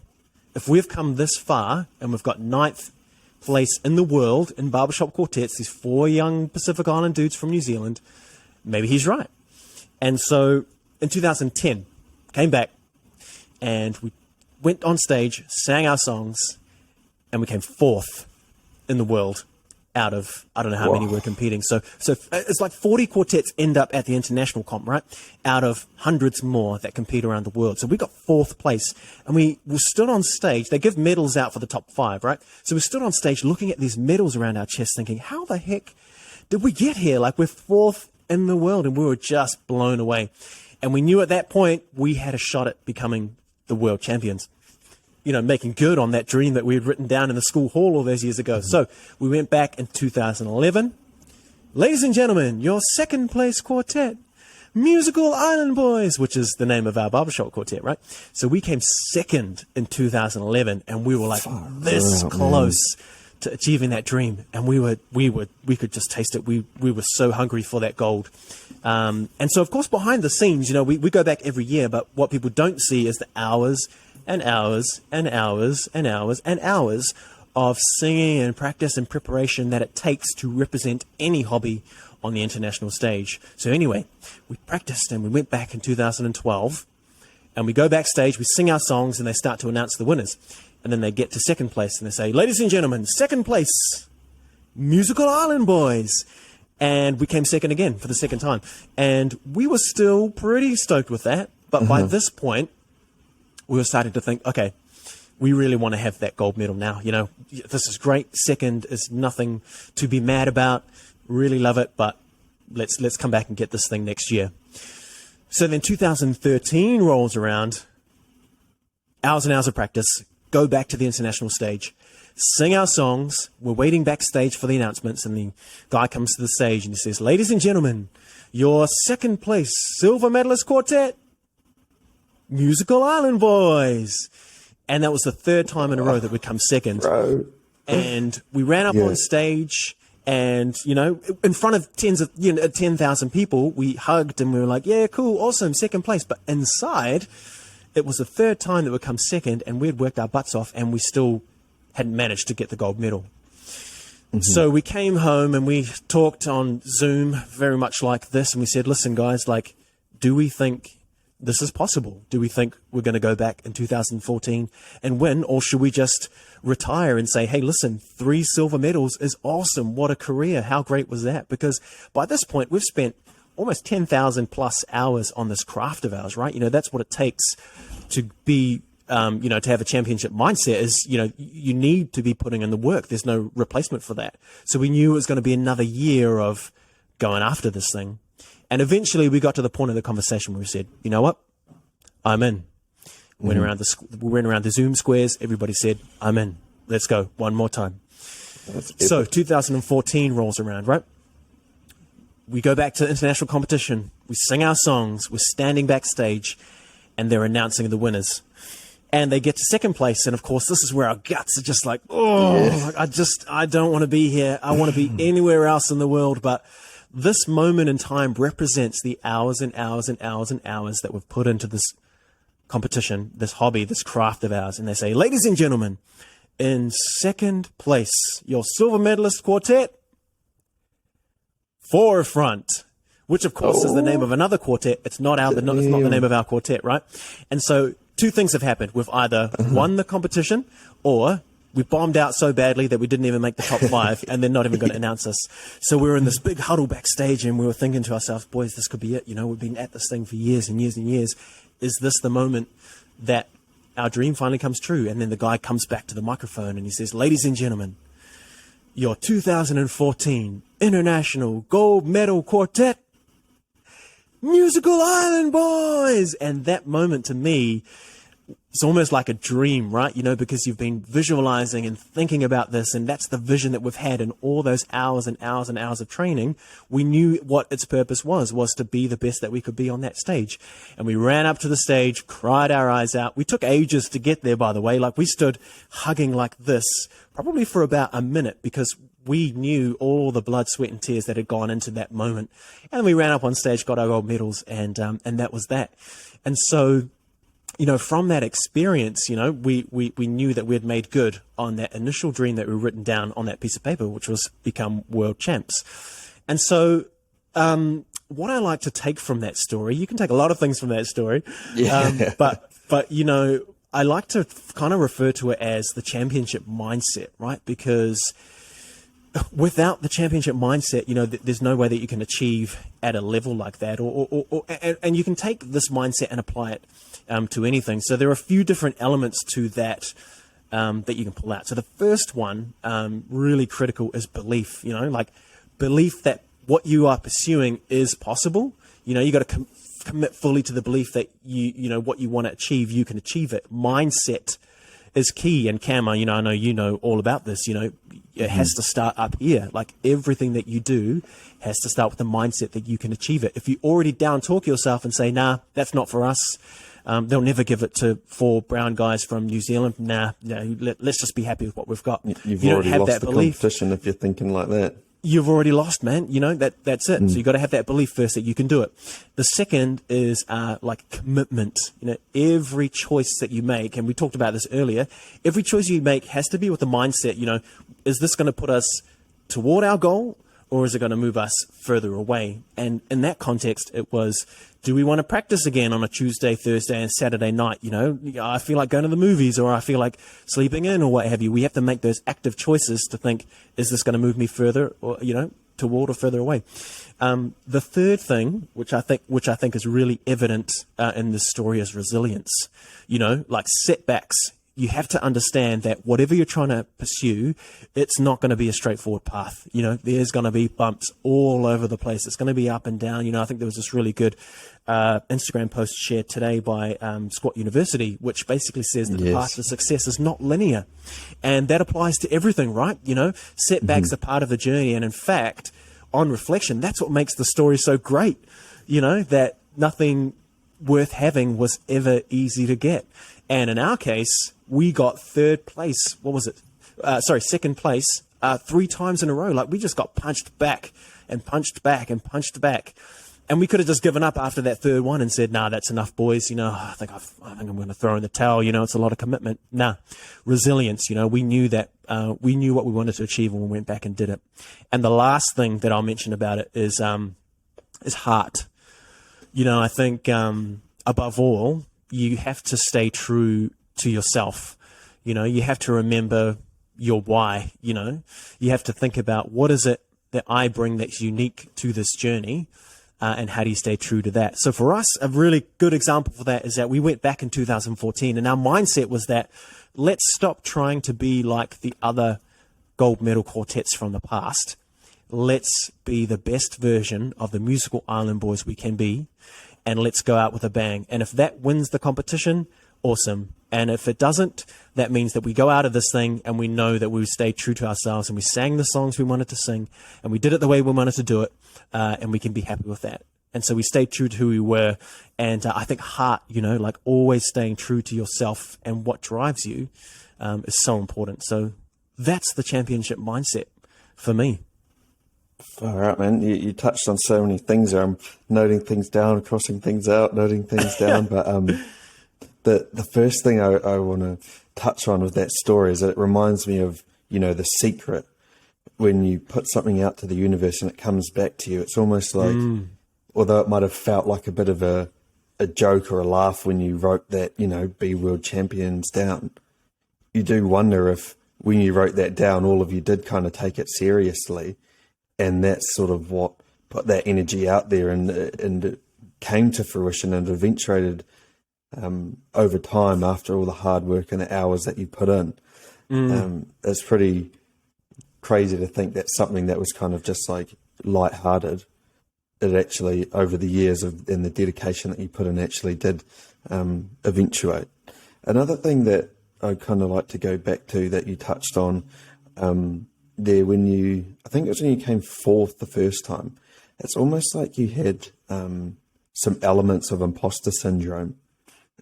if we've come this far and we've got 9th place in the world in barbershop quartets, these 4 young Pacific Island dudes from New Zealand, maybe he's right. And so in 2010, came back and we went on stage, sang our songs, and we came 4th in the world out of, I don't know how many we're competing. So it's like 40 quartets end up at the international comp, right? Out of hundreds more that compete around the world. So we got 4th place, and we stood on stage. They give medals out for the top 5, right? So we stood on stage looking at these medals around our chest thinking, how the heck did we get here? Like, we're 4th in the world, and we were just blown away. And we knew at that point we had a shot at becoming the world champions. You know, making good on that dream that we had written down in the school hall all those years ago. So we went back in 2011. Ladies and gentlemen, your 2nd place quartet, Musical Island Boys, which is the name of our barbershop quartet, right? So we came 2nd in 2011, and we were like this close to achieving that dream. And we could just taste it. We were so hungry for that gold. And so, of course, behind the scenes, you know, we go back every year, but what people don't see is the hours and hours and hours and hours and hours of singing and practice and preparation that it takes to represent any hobby on the international stage. So anyway, we practiced and we went back in 2012, and we go backstage, we sing our songs, and they start to announce the winners. And then they get to 2nd place and they say, ladies and gentlemen, 2nd place, Musical Island Boys. And we came 2nd again for the 2nd time. And we were still pretty stoked with that. But by this point, we were starting to think, okay, we really want to have that gold medal now. You know, this is great. 2nd is nothing to be mad about. Really love it, but let's come back and get this thing next year. So then 2013 rolls around, hours and hours of practice, go back to the international stage, sing our songs. We're waiting backstage for the announcements, and the guy comes to the stage and he says, ladies and gentlemen, your 2nd place silver medalist quartet, Musical Island Boys. And that was the 3rd time in a row that we'd come 2nd. And we ran up on stage, and, you know, in front of 10,000 people, we hugged and we were like, yeah, cool, awesome, 2nd place. But inside, it was the 3rd time that we'd come 2nd, and we'd worked our butts off, and we still hadn't managed to get the gold medal. So we came home and we talked on Zoom very much like this, and we said, listen, guys, like, do we think this is possible? Do we think we're going to go back in 2014 and win, or should we just retire and say, hey, listen, 3 silver medals is awesome. What a career. How great was that? Because by this point, we've spent almost 10,000 plus hours on this craft of ours, right? You know, that's what it takes to be, you know, to have a championship mindset is, you know, you need to be putting in the work. There's no replacement for that. So we knew it was going to be another year of going after this thing. And eventually we got to the point of the conversation where we said, you know what? I'm in. We went around the Zoom squares. Everybody said, I'm in. Let's go. One more time. So 2014 rolls around, right? We go back to international competition. We sing our songs. We're standing backstage, and they're announcing the winners. And they get to 2nd place. And of course, this is where our guts are just like, I don't want to be here. I want to be anywhere else in the world. But this moment in time represents the hours and hours and hours and hours that we've put into this competition, this hobby, this craft of ours. And they say, ladies and gentlemen, in 2nd place, your silver medalist quartet, Forefront, which of course is the name of another quartet. It's not it's not the name of our quartet, right? And so 2 things have happened. We've either won the competition, or We bombed out so badly that we didn't even make the top 5, and they're not even going to announce us. So we were in this big huddle backstage, and we were thinking to ourselves, boys, this could be it. We've been at this thing for years and years and years. Is this the moment that our dream finally comes true? And then the guy comes back to the microphone and he says, ladies and gentlemen, your 2014 International Gold Medal Quartet Musical Island Boys. And that moment to me, it's almost like a dream, right? Because you've been visualizing and thinking about this, and that's the vision that we've had in all those hours and hours and hours of training. We knew what its purpose was to be the best that we could be on that stage. And we ran up to the stage, cried our eyes out. We took ages to get there, by the way. Like, we stood hugging like this, probably for about a minute, because we knew all the blood, sweat, and tears that had gone into that moment. And we ran up on stage, got our gold medals, and that was that. And so, from that experience, we knew that we had made good on that initial dream that we written down on that piece of paper, which was become world champs. And so, what I like to take from that story, you can take a lot of things from that story, but I like to kind of refer to it as the championship mindset, right? Because without the championship mindset, there's no way that you can achieve at a level like that, and you can take this mindset and apply it to anything. So there are a few different elements to that that you can pull out. So the first one, really critical, is belief. Like belief that what you are pursuing is possible. You got to commit fully to the belief that what you want to achieve, you can achieve it. Mindset is key. And Cam, I know you know all about this. It has to start up here. Like everything that you do has to start with the mindset that you can achieve it. If you already down talk yourself and say, nah, that's not for us, they'll never give it to 4 brown guys from New Zealand. Let's just be happy with what we've got. You've you already don't have lost that the belief. competition if you're thinking like that. You've already lost, man. That's it. So you got to have that belief first that you can do it. The second is like commitment. Every choice that you make, and we talked about this earlier, every choice you make has to be with the mindset, is this going to put us toward our goal, or is it going to move us further away? And in that context, it was, do we want to practice again on a Tuesday, Thursday, and Saturday night? I feel like going to the movies, or I feel like sleeping in, or what have you. We have to make those active choices to think, is this going to move me further, or toward or further away? The third thing, which I think is really evident in this story, is resilience. Like setbacks. You have to understand that whatever you're trying to pursue, it's not going to be a straightforward path. There's going to be bumps all over the place. It's going to be up and down. I think there was this really good Instagram post shared today by Squat University, which basically says that the path to success is not linear. And that applies to everything, right? Setbacks are part of the journey. And in fact, on reflection, that's what makes the story so great, that nothing worth having was ever easy to get. And in our case, we got third place. Second place 3 times in a row. Like we just got punched back and punched back and punched back. And we could have just given up after that third one and said, nah, that's enough, boys. I think I'm going to throw in the towel. It's a lot of commitment. Nah, resilience. We knew that, we knew what we wanted to achieve when we went back and did it. And the last thing that I'll mention about it is heart. I think, above all, you have to stay true to yourself. You have to remember your why. You have to think about, what is it that I bring that's unique to this journey, and how do you stay true to that? So for us, a really good example for that is that we went back in 2014, and our mindset was that let's stop trying to be like the other gold medal quartets from the past. Let's be the best version of the Musical Island Boys we can be, and let's go out with a bang. And if that wins the competition, awesome. And if it doesn't, that means that we go out of this thing and we know that we stayed true to ourselves, and we sang the songs we wanted to sing, and we did it the way we wanted to do it, and we can be happy with that. And so we stayed true to who we were. And I think heart, like always staying true to yourself and what drives you is so important. So that's the championship mindset for me. All right, man. You touched on so many things there. I'm noting things down, crossing things out, noting things down. But the first thing I want to touch on with that story is that it reminds me of, The Secret. When you put something out to the universe and it comes back to you, it's almost like, although it might have felt like a bit of a joke or a laugh when you wrote that, be world champions down, you do wonder if when you wrote that down, all of you did kind of take it seriously, and that's sort of what put that energy out there, and it came to fruition and eventuated over time after all the hard work and the hours that you put in. It's pretty crazy to think that something that was kind of just like lighthearted, it actually over the years and the dedication that you put in actually did eventuate. Another thing that I'd kind of like to go back to that you touched on there I think it was when you came fourth the first time, it's almost like you had some elements of imposter syndrome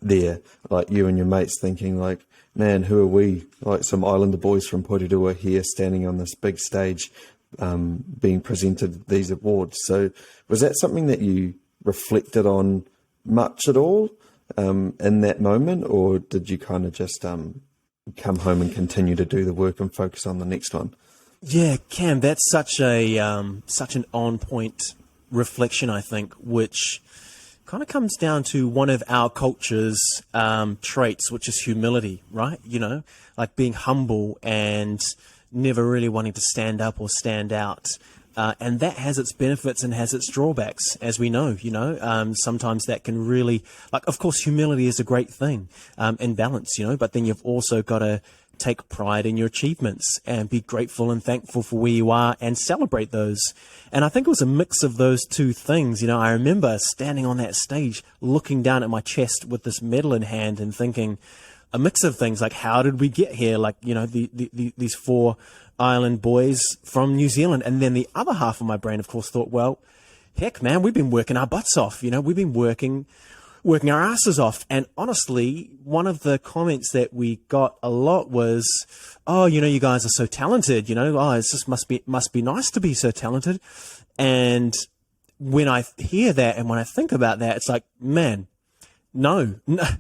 there, like you and your mates thinking like, man, who are we, like some Islander boys from Porirua here standing on this big stage being presented these awards. So was that something that you reflected on much at all in that moment, or did you kind of just come home and continue to do the work and focus on the next one? Yeah, Cam, that's such an on-point reflection, I think, which kind of comes down to one of our culture's traits, which is humility, right? You know, like being humble and never really wanting to stand up or stand out. And that has its benefits and has its drawbacks, as we know, you know. Sometimes that can really, like, of course, humility is a great thing in balance, you know, but then you've also got to take pride in your achievements and be grateful and thankful for where you are and celebrate those. And I think it was a mix of those two things. You know, I remember standing on that stage, looking down at my chest with this medal in hand and thinking a mix of things like, how did we get here? Like, you know, these four island boys from New Zealand. And then the other half of my brain, of course, thought, well, heck, man, we've been working our butts off. You know, we've been working our asses off. And honestly, one of the comments that we got a lot was, oh, you know, you guys are so talented, you know, oh, it just must be nice to be so talented. And when I hear that and when I think about that, it's like, man, no,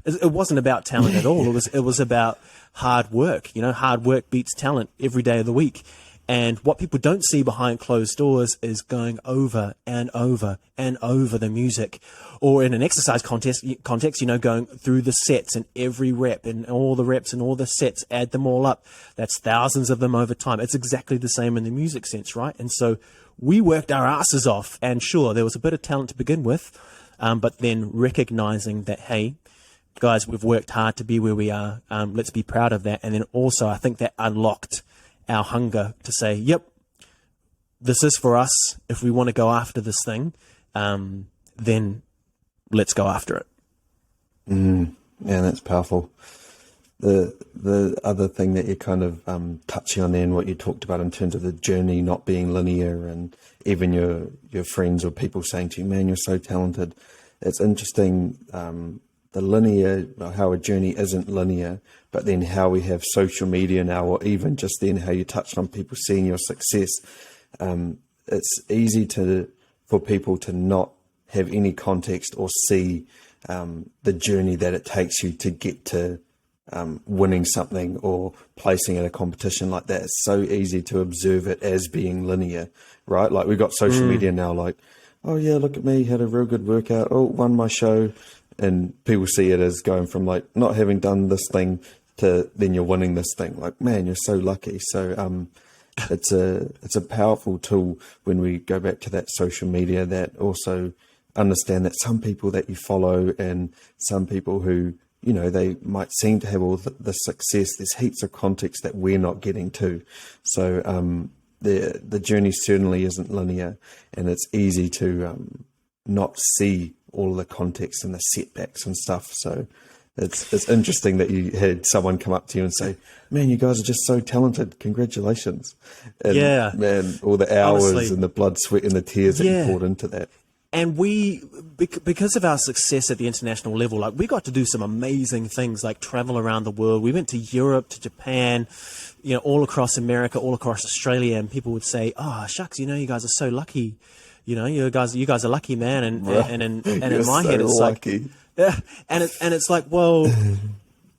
it wasn't about talent at all. It was about hard work. You know, hard work beats talent every day of the week. And what people don't see behind closed doors is going over and over and over the music, or in an exercise context, you know, going through the sets and every rep and all the reps and all the sets, add them all up. That's thousands of them over time. It's exactly the same in the music sense, right? And so we worked our asses off, and sure, there was a bit of talent to begin with, but then recognizing that, hey, guys, we've worked hard to be where we are. Let's be proud of that. And then also, I think that unlocked our hunger to say, yep, this is for us. If we want to go after this thing, then let's go after it. Yeah, that's powerful. The other thing that you're kind of touching on there, and what you talked about in terms of the journey not being linear, and even your friends or people saying to you, man, you're so talented. It's interesting, the linear, how a journey isn't linear, but then how we have social media now, or even just then how you touched on people seeing your success. It's easy for people to not have any context or see the journey that it takes you to get to winning something or placing in a competition like that. It's so easy to observe it as being linear, right? Like we've got social media now, like, oh yeah, look at me, had a real good workout, oh, won my show. And people see it as going from like not having done this thing to then you're winning this thing. Like, man, you're so lucky. So it's a powerful tool when we go back to that social media, that also understand that some people that you follow and some people who, you know, they might seem to have all the success, there's heaps of context that we're not getting to. So the journey certainly isn't linear, and it's easy to not see all of the context and the setbacks and stuff. So it's interesting that you had someone come up to you and say, man, you guys are just so talented. Congratulations. And, yeah. Man, all the hours Honestly, and the blood, sweat and the tears that you poured into that. And we, because of our success at the international level, like we got to do some amazing things, like travel around the world. We went to Europe, to Japan, you know, all across America, all across Australia. And people would say, oh, shucks, you know, you guys are so lucky. You know, you guys are lucky, man. And in my head, it's lucky. Like, yeah, and it's like, well,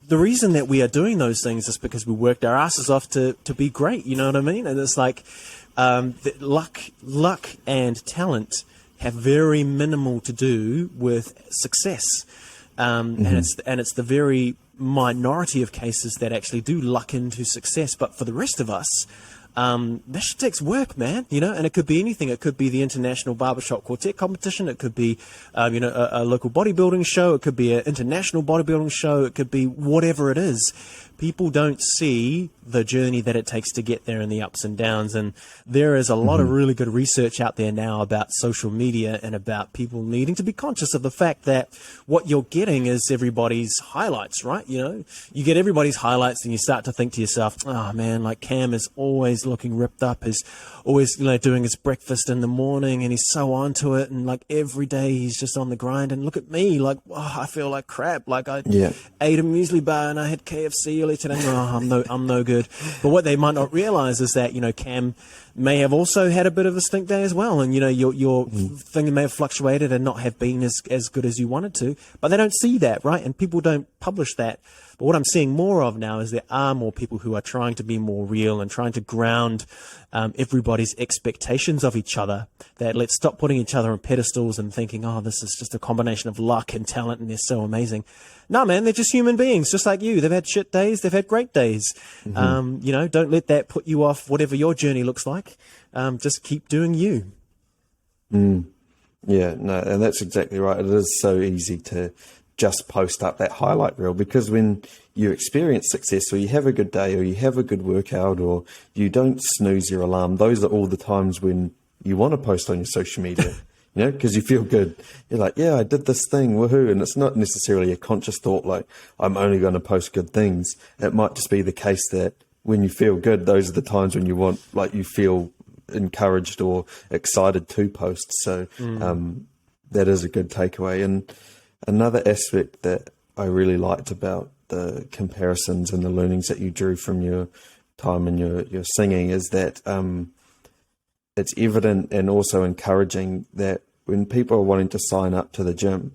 the reason that we are doing those things is because we worked our asses off to be great. You know what I mean? And it's like, luck and talent have very minimal to do with success. And it's the very minority of cases that actually do luck into success. But for the rest of us, that shit takes work, man, and it could be anything. It could be the International Barbershop quartet competition. It could be, a local bodybuilding show. It could be an international bodybuilding show. It could be whatever it is. People don't see the journey that it takes to get there and the ups and downs. And there is a lot of really good research out there now about social media and about people needing to be conscious of the fact that what you're getting is everybody's highlights, right? You get everybody's highlights and you start to think to yourself, oh man, like Cam is always looking ripped up, is always, doing his breakfast in the morning and he's so onto it. And like every day he's just on the grind, and look at me, like, I feel like crap. Like I ate a muesli bar and I had KFC earlier today. I'm no good. But what they might not realize is that, Cam may have also had a bit of a stink day as well. And, your thing may have fluctuated and not have been as good as you wanted to. But they don't see that, right? And people don't publish that. But what I'm seeing more of now is there are more people who are trying to be more real and trying to ground everybody's expectations of each other. That let's stop putting each other on pedestals and thinking, oh, this is just a combination of luck and talent and they're so amazing. No, man, they're just human beings, just like you. They've had shit days, they've had great days. Don't let that put you off whatever your journey looks like. Just keep doing you. Yeah, no, and that's exactly right. It is so easy to just post up that highlight reel, because when you experience success or you have a good day or you have a good workout or you don't snooze your alarm, those are all the times when you want to post on your social media, because you feel good. You're like, yeah, I did this thing, woohoo. And it's not necessarily a conscious thought like, I'm only going to post good things. It might just be the case that when you feel good, those are the times when you feel encouraged or excited to post. So that is a good takeaway. And another aspect that I really liked about the comparisons and the learnings that you drew from your time and your singing is that it's evident and also encouraging that when people are wanting to sign up to the gym,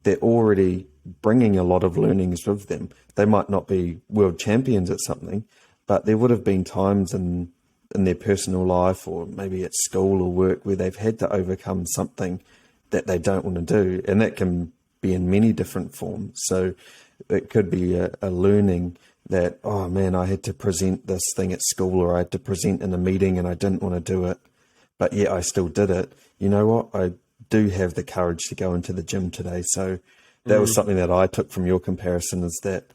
they're already bringing a lot of learnings with them. They might not be world champions at something, but there would have been times in their personal life or maybe at school or work where they've had to overcome something that they don't want to do. And that can be in many different forms. So it could be a learning that, oh man, I had to present this thing at school or I had to present in a meeting and I didn't want to do it, but yet I still did it. You know what? I do have the courage to go into the gym today. So that was something that I took from your comparison, is that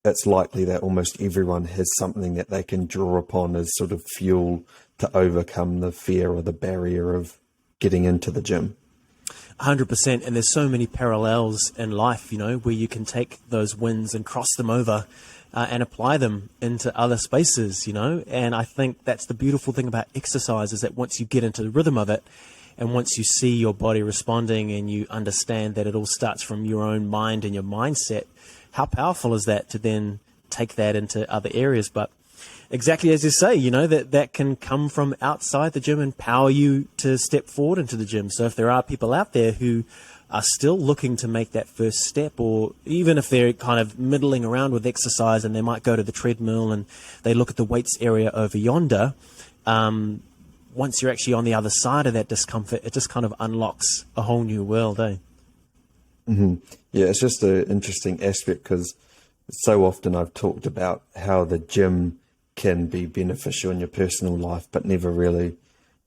it's likely that almost everyone has something that they can draw upon as sort of fuel to overcome the fear or the barrier of getting into the gym. 100%. And there's so many parallels in life, where you can take those wins and cross them over and apply them into other spaces, And I think that's the beautiful thing about exercise, is that once you get into the rhythm of it, and once you see your body responding and you understand that it all starts from your own mind and your mindset, how powerful is that to then take that into other areas? But exactly as you say, that can come from outside the gym and empower you to step forward into the gym. So if there are people out there who are still looking to make that first step, or even if they're kind of middling around with exercise and they might go to the treadmill and they look at the weights area over yonder, once you're actually on the other side of that discomfort, it just kind of unlocks a whole new world, eh? Yeah, it's just an interesting aspect, because so often I've talked about how the gym can be beneficial in your personal life, but never really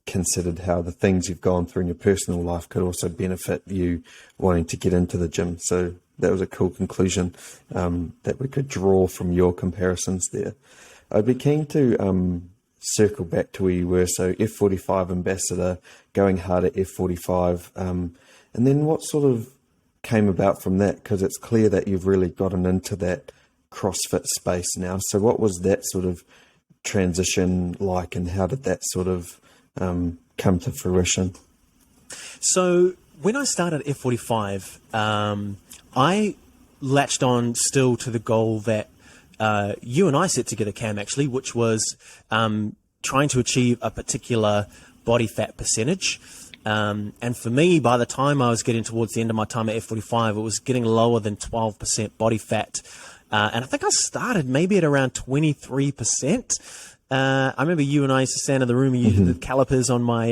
considered how the things you've gone through in your personal life could also benefit you wanting to get into the gym. So that was a cool conclusion that we could draw from your comparisons there. I'd be keen to circle back to where you were. So F45 Ambassador, going hard at F45, and then what sort of came about from that? Because it's clear that you've really gotten into that CrossFit space now. So what was that sort of transition like, and how did that sort of come to fruition? So when I started F45, I latched on still to the goal that you and I set together, Cam, actually, which was trying to achieve a particular body fat percentage. And for me, by the time I was getting towards the end of my time at F45, it was getting lower than 12% body fat. And I think I started maybe at around 23%. I remember you and I used to stand in the room and you did the calipers on my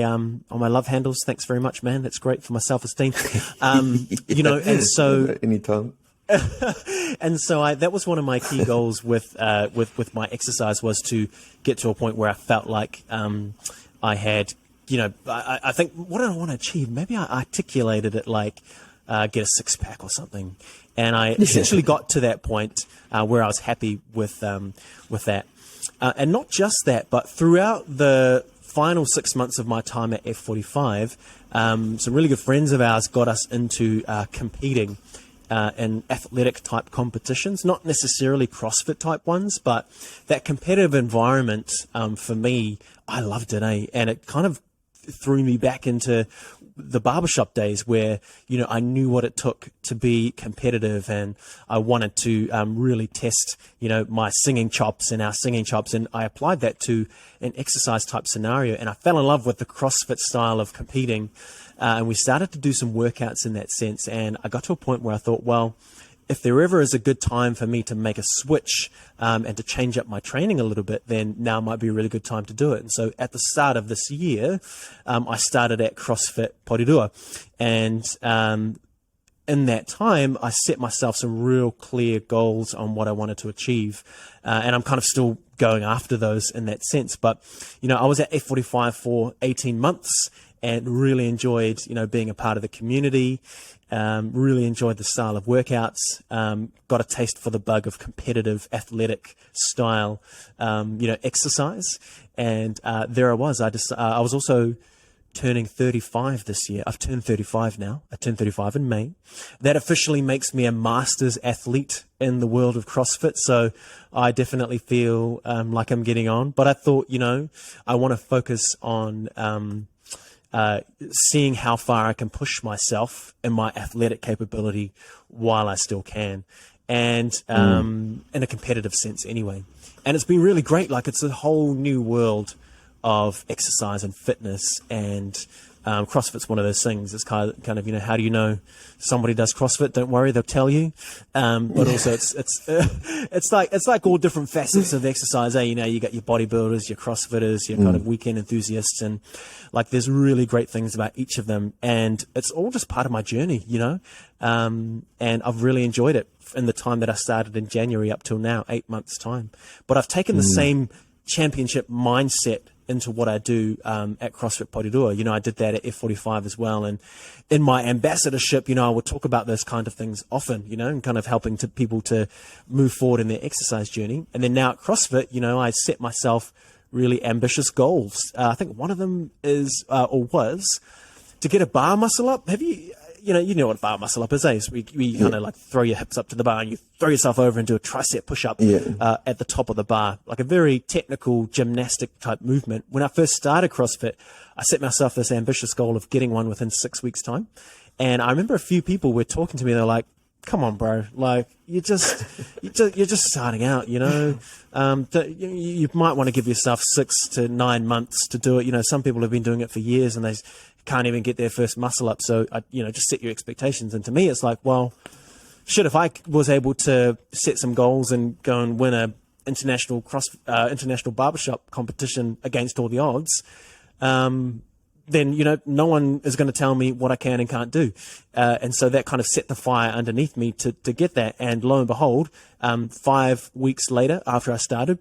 love handles. Thanks very much, man. That's great for my self-esteem. And so anytime. And so that was one of my key goals with my exercise, was to get to a point where I felt like I had, I think, what did I want to achieve? Maybe I articulated it like get a six-pack or something. And I essentially got to that point where I was happy with that. And not just that, but throughout the final 6 months of my time at F45, some really good friends of ours got us into competing in athletic type competitions, not necessarily CrossFit type ones, but that competitive environment, for me, I loved it, and it kind of threw me back into the barbershop days where, I knew what it took to be competitive, and I wanted to really test, my singing chops and our singing chops. And I applied that to an exercise type scenario, and I fell in love with the CrossFit style of competing. And we started to do some workouts in that sense. And I got to a point where I thought, well, if there ever is a good time for me to make a switch and to change up my training a little bit, then now might be a really good time to do it. And so at the start of this year, I started at CrossFit Porirua. And in that time, I set myself some real clear goals on what I wanted to achieve. And I'm kind of still going after those in that sense. But, I was at F45 for 18 months and really enjoyed, being a part of the community. Really enjoyed the style of workouts, got a taste for the bug of competitive athletic style, exercise. And there I was. I was also turning 35 this year. I've turned 35 now. I turned 35 in May. That officially makes me a master's athlete in the world of CrossFit. So I definitely feel like I'm getting on. But I thought, I want to focus on seeing how far I can push myself in my athletic capability while I still can, and in a competitive sense anyway. And it's been really great. Like, it's a whole new world of exercise and fitness, and CrossFit's one of those things. It's kind of, how do you know somebody does CrossFit? Don't worry, they'll tell you. But also it's like all different facets of exercise. You got your bodybuilders, your CrossFitters, your kind of weekend enthusiasts, and like there's really great things about each of them. And it's all just part of my journey, and I've really enjoyed it in the time that I started in January up till now, 8 months time. But I've taken the same championship mindset into what I do at CrossFit Porirua. I did that at F45 as well. And in my ambassadorship, I would talk about those kind of things often, and kind of helping people to move forward in their exercise journey. And then now at CrossFit, I set myself really ambitious goals. I think one of them is, or was, to get a bar muscle up. Have you... you know what bar muscle up is, eh? So we kind of like throw your hips up to the bar and you throw yourself over and do a tricep push-up at the top of the bar, like a very technical gymnastic type movement. When I first started CrossFit, I set myself this ambitious goal of getting one within 6 weeks' time. And I remember a few people were talking to me, they're like, come on, bro, like you're just starting out, you might want to give yourself 6 to 9 months to do it. Some people have been doing it for years and they can't even get their first muscle up. So, just set your expectations. And to me, it's like, well, shit, if I was able to set some goals and go and win a international barbershop competition against all the odds, then, no one is going to tell me what I can and can't do. And so that kind of set the fire underneath me to get that. And lo and behold, 5 weeks later, after I started,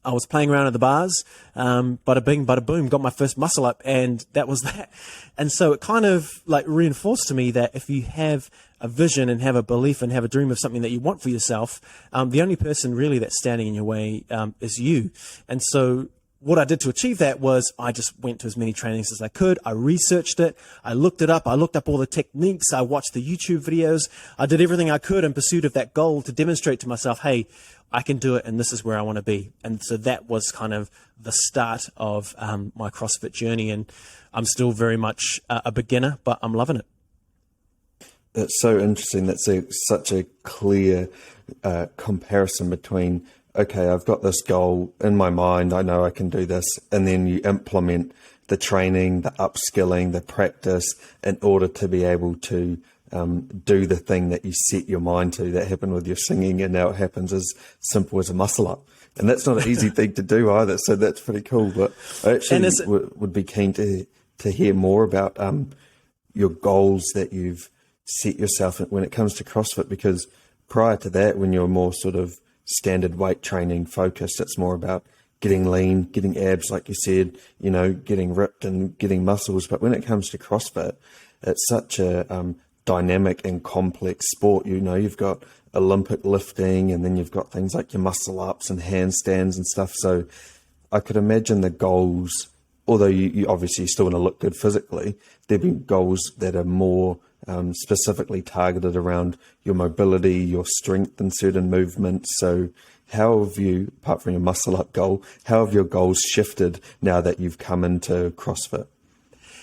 I was playing around at the bars, bada bing, bada boom, got my first muscle up, and that was that. And so it kind of like reinforced to me that if you have a vision and have a belief and have a dream of something that you want for yourself, the only person really that's standing in your way is you. And so what I did to achieve that was I just went to as many trainings as I could. I researched it. I looked it up. I looked up all the techniques. I watched the YouTube videos. I did everything I could in pursuit of that goal to demonstrate to myself, hey, I can do it, and this is where I want to be. And so that was kind of the start of my CrossFit journey. And I'm still very much a beginner, but I'm loving it. That's so interesting. That's such a clear comparison between, okay, I've got this goal in my mind, I know I can do this, and then you implement the training, the upskilling, the practice in order to be able to do the thing that you set your mind to. That happened with your singing, and now it happens as simple as a muscle up. And that's not an easy thing to do either, so that's pretty cool. But I actually would be keen to hear more about your goals that you've set yourself when it comes to CrossFit? Because prior to that, when you're more sort of standard weight training focused, it's more about getting lean, getting abs, like you said, you know, getting ripped and getting muscles. But when it comes to CrossFit, it's such a dynamic and complex sport. You know, you've got Olympic lifting, and then you've got things like your muscle ups and handstands and stuff. So I could imagine the goals, although you obviously still want to look good physically, there'd be goals that are more specifically targeted around your mobility, your strength in certain movements. So how have you, apart from your muscle up goal, how have your goals shifted now that you've come into CrossFit?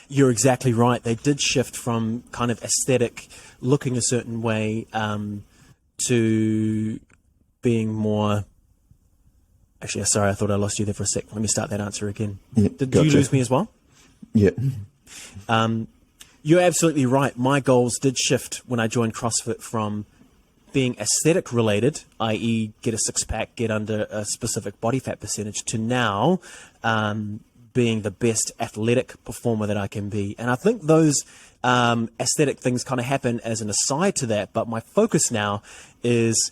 You're exactly right. They did shift from kind of aesthetic, looking a certain way, to being more... Actually, sorry, I thought I lost you there for a sec. Let me start that answer again. Yeah, did you lose me as well? Yeah. You're absolutely right. My goals did shift when I joined CrossFit from being aesthetic related, i.e. get a six-pack, get under a specific body fat percentage, to now being the best athletic performer that I can be. And I think those aesthetic things kind of happen as an aside to that, but my focus now is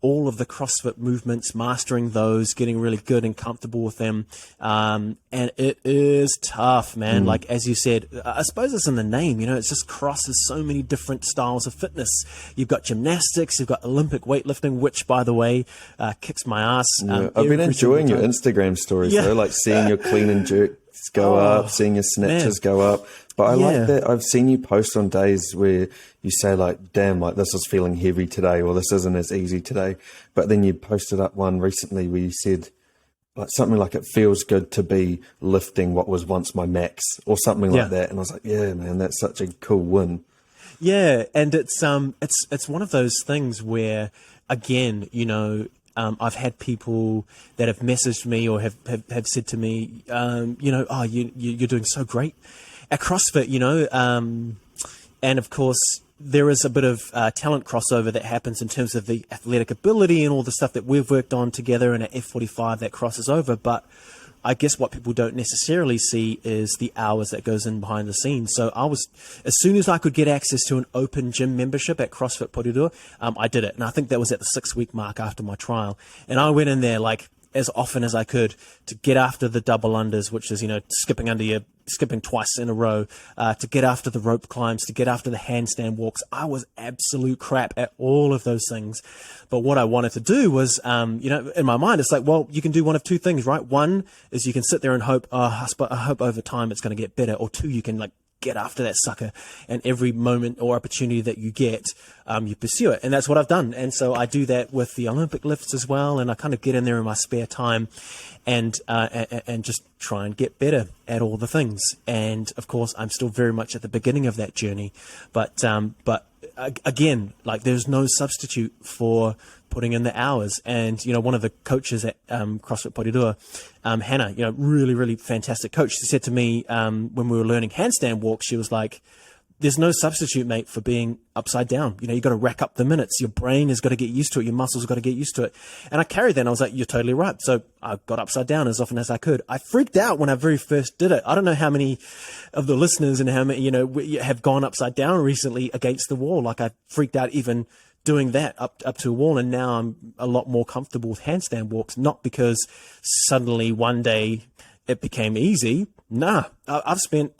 all of the CrossFit movements, mastering those, getting really good and comfortable with them. And it is tough, man. Like, as you said, I suppose it's in the name, you know, it's just crosses so many different styles of fitness. You've got gymnastics, you've got Olympic weightlifting, which, by the way, kicks my ass. I've been enjoying your Instagram stories, though, like seeing your clean and jerks go up, seeing your snatches go up. But I like that I've seen you post on days where you say, like, damn, like, this is feeling heavy today, or this isn't as easy today. But then you posted up one recently where you said, like, something like, it feels good to be lifting what was once my max, or something like that. And I was like, yeah, man, that's such a cool win. Yeah, and it's one of those things where, again, you know, I've had people that have messaged me or have said to me, you know, oh, you're doing so great at CrossFit, you know, and of course there is a bit of talent crossover that happens in terms of the athletic ability and all the stuff that we've worked on together, and at F45 that crosses over. But I guess what people don't necessarily see is the hours that goes in behind the scenes. So I was, as soon as I could get access to an open gym membership at CrossFit Porirua, I did it. And I think that was at the 6-week mark after my trial. And I went in there like as often as I could to get after the double unders, which is, you know, skipping twice in a row, to get after the rope climbs, to get after the handstand walks. I was absolute crap at all of those things. But what I wanted to do was, you know, in my mind, it's like, well, you can do one of two things, right? One is you can sit there and hope, I hope over time it's going to get better. Or two, you can like get after that sucker, and every moment or opportunity that you get, you pursue it. And that's what I've done. And so I do that with the Olympic lifts as well. And I kind of get in there in my spare time and just try and get better at all the things. And of course, I'm still very much at the beginning of that journey, but again, like, there's no substitute for putting in the hours. And, you know, one of the coaches at CrossFit Porirua, Hannah, you know, really, really fantastic coach, she said to me when we were learning handstand walks, she was like, there's no substitute, mate, for being upside down. You know, you got to rack up the minutes. Your brain has got to get used to it. Your muscles have got to get used to it. And I carried that, and I was like, you're totally right. So I got upside down as often as I could. I freaked out when I very first did it. I don't know how many of the listeners and how many, you know, have gone upside down recently against the wall. Like, I freaked out even doing that up to a wall. And now I'm a lot more comfortable with handstand walks, not because suddenly one day it became easy. Nah, I've spent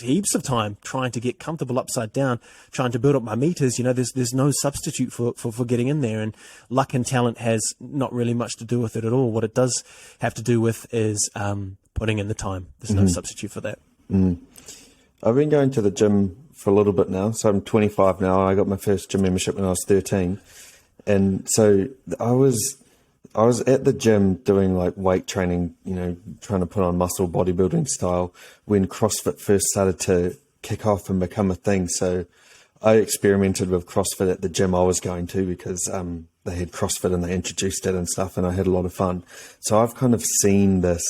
heaps of time trying to get comfortable upside down, trying to build up my meters. You know, there's no substitute for getting in there, and luck and talent has not really much to do with it at all. What it does have to do with is putting in the time. There's no substitute for that. I've been going to the gym for a little bit now, so I'm 25 now. I got my first gym membership when I was 13, and so I was at the gym doing like weight training, you know, trying to put on muscle, bodybuilding style, when CrossFit first started to kick off and become a thing. So I experimented with CrossFit at the gym I was going to, because they had CrossFit and they introduced it and stuff, and I had a lot of fun. So I've kind of seen this,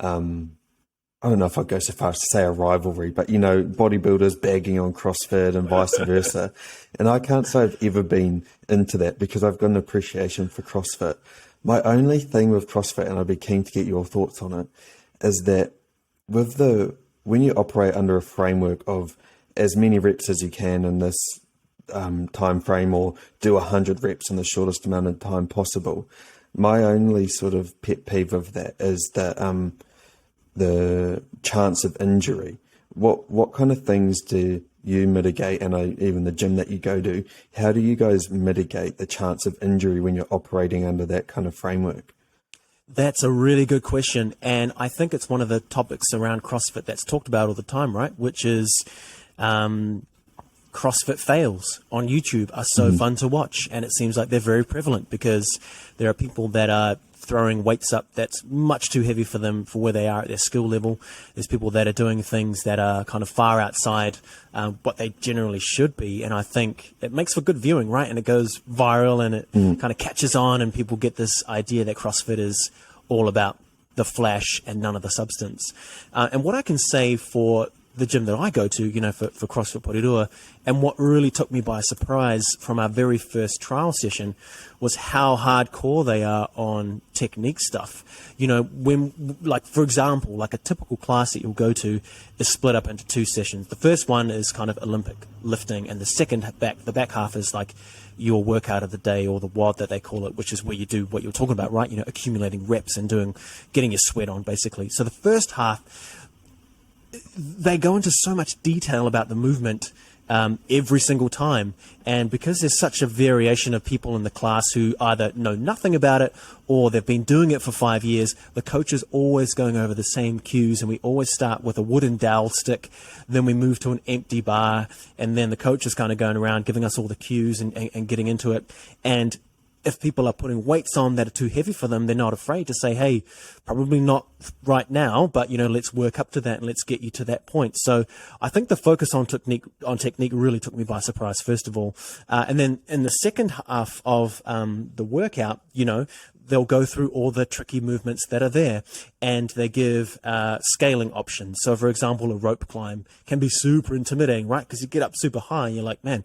I don't know if I'd go so far as to say a rivalry, but, you know, bodybuilders bagging on CrossFit and vice versa. And I can't say I've ever been into that, because I've got an appreciation for CrossFit. My only thing with CrossFit, and I'd be keen to get your thoughts on it, is that when you operate under a framework of as many reps as you can in this time frame, or do 100 reps in the shortest amount of time possible. My only sort of pet peeve of that is the chance of injury. What kind of things do you mitigate, and even the gym that you go to, how do you guys mitigate the chance of injury when you're operating under that kind of framework? That's a really good question, and I think it's one of the topics around CrossFit that's talked about all the time, right? Which is CrossFit fails on YouTube are so fun to watch, and it seems like they're very prevalent because there are people that are throwing weights up that's much too heavy for them for where they are at their skill level. There's people that are doing things that are kind of far outside what they generally should be, and I think it makes for good viewing, right? And it goes viral, and it kind of catches on, and people get this idea that CrossFit is all about the flash and none of the substance. And what I can say for the gym that I go to, for CrossFit Porirua, and what really took me by surprise from our very first trial session was how hardcore they are on technique stuff. When, like, for example, like a typical class that you'll go to is split up into 2 sessions. The first one is kind of Olympic lifting, and the back half is like your workout of the day, or the WOD that they call it, which is where you do what you're talking about, right? Accumulating reps and getting your sweat on, basically. So the first half, they go into so much detail about the movement every single time, and because there's such a variation of people in the class who either know nothing about it or they've been doing it for 5 years, the coach is always going over the same cues, and we always start with a wooden dowel stick, then we move to an empty bar, and then the coach is kind of going around giving us all the cues and getting into it. And if people are putting weights on that are too heavy for them, they're not afraid to say, hey, probably not right now, but, let's work up to that and let's get you to that point. So I think the focus on technique really took me by surprise, first of all. And then in the second half of the workout, they'll go through all the tricky movements that are there, and they give scaling options. So, for example, a rope climb can be super intimidating, right? Because you get up super high and you're like, man,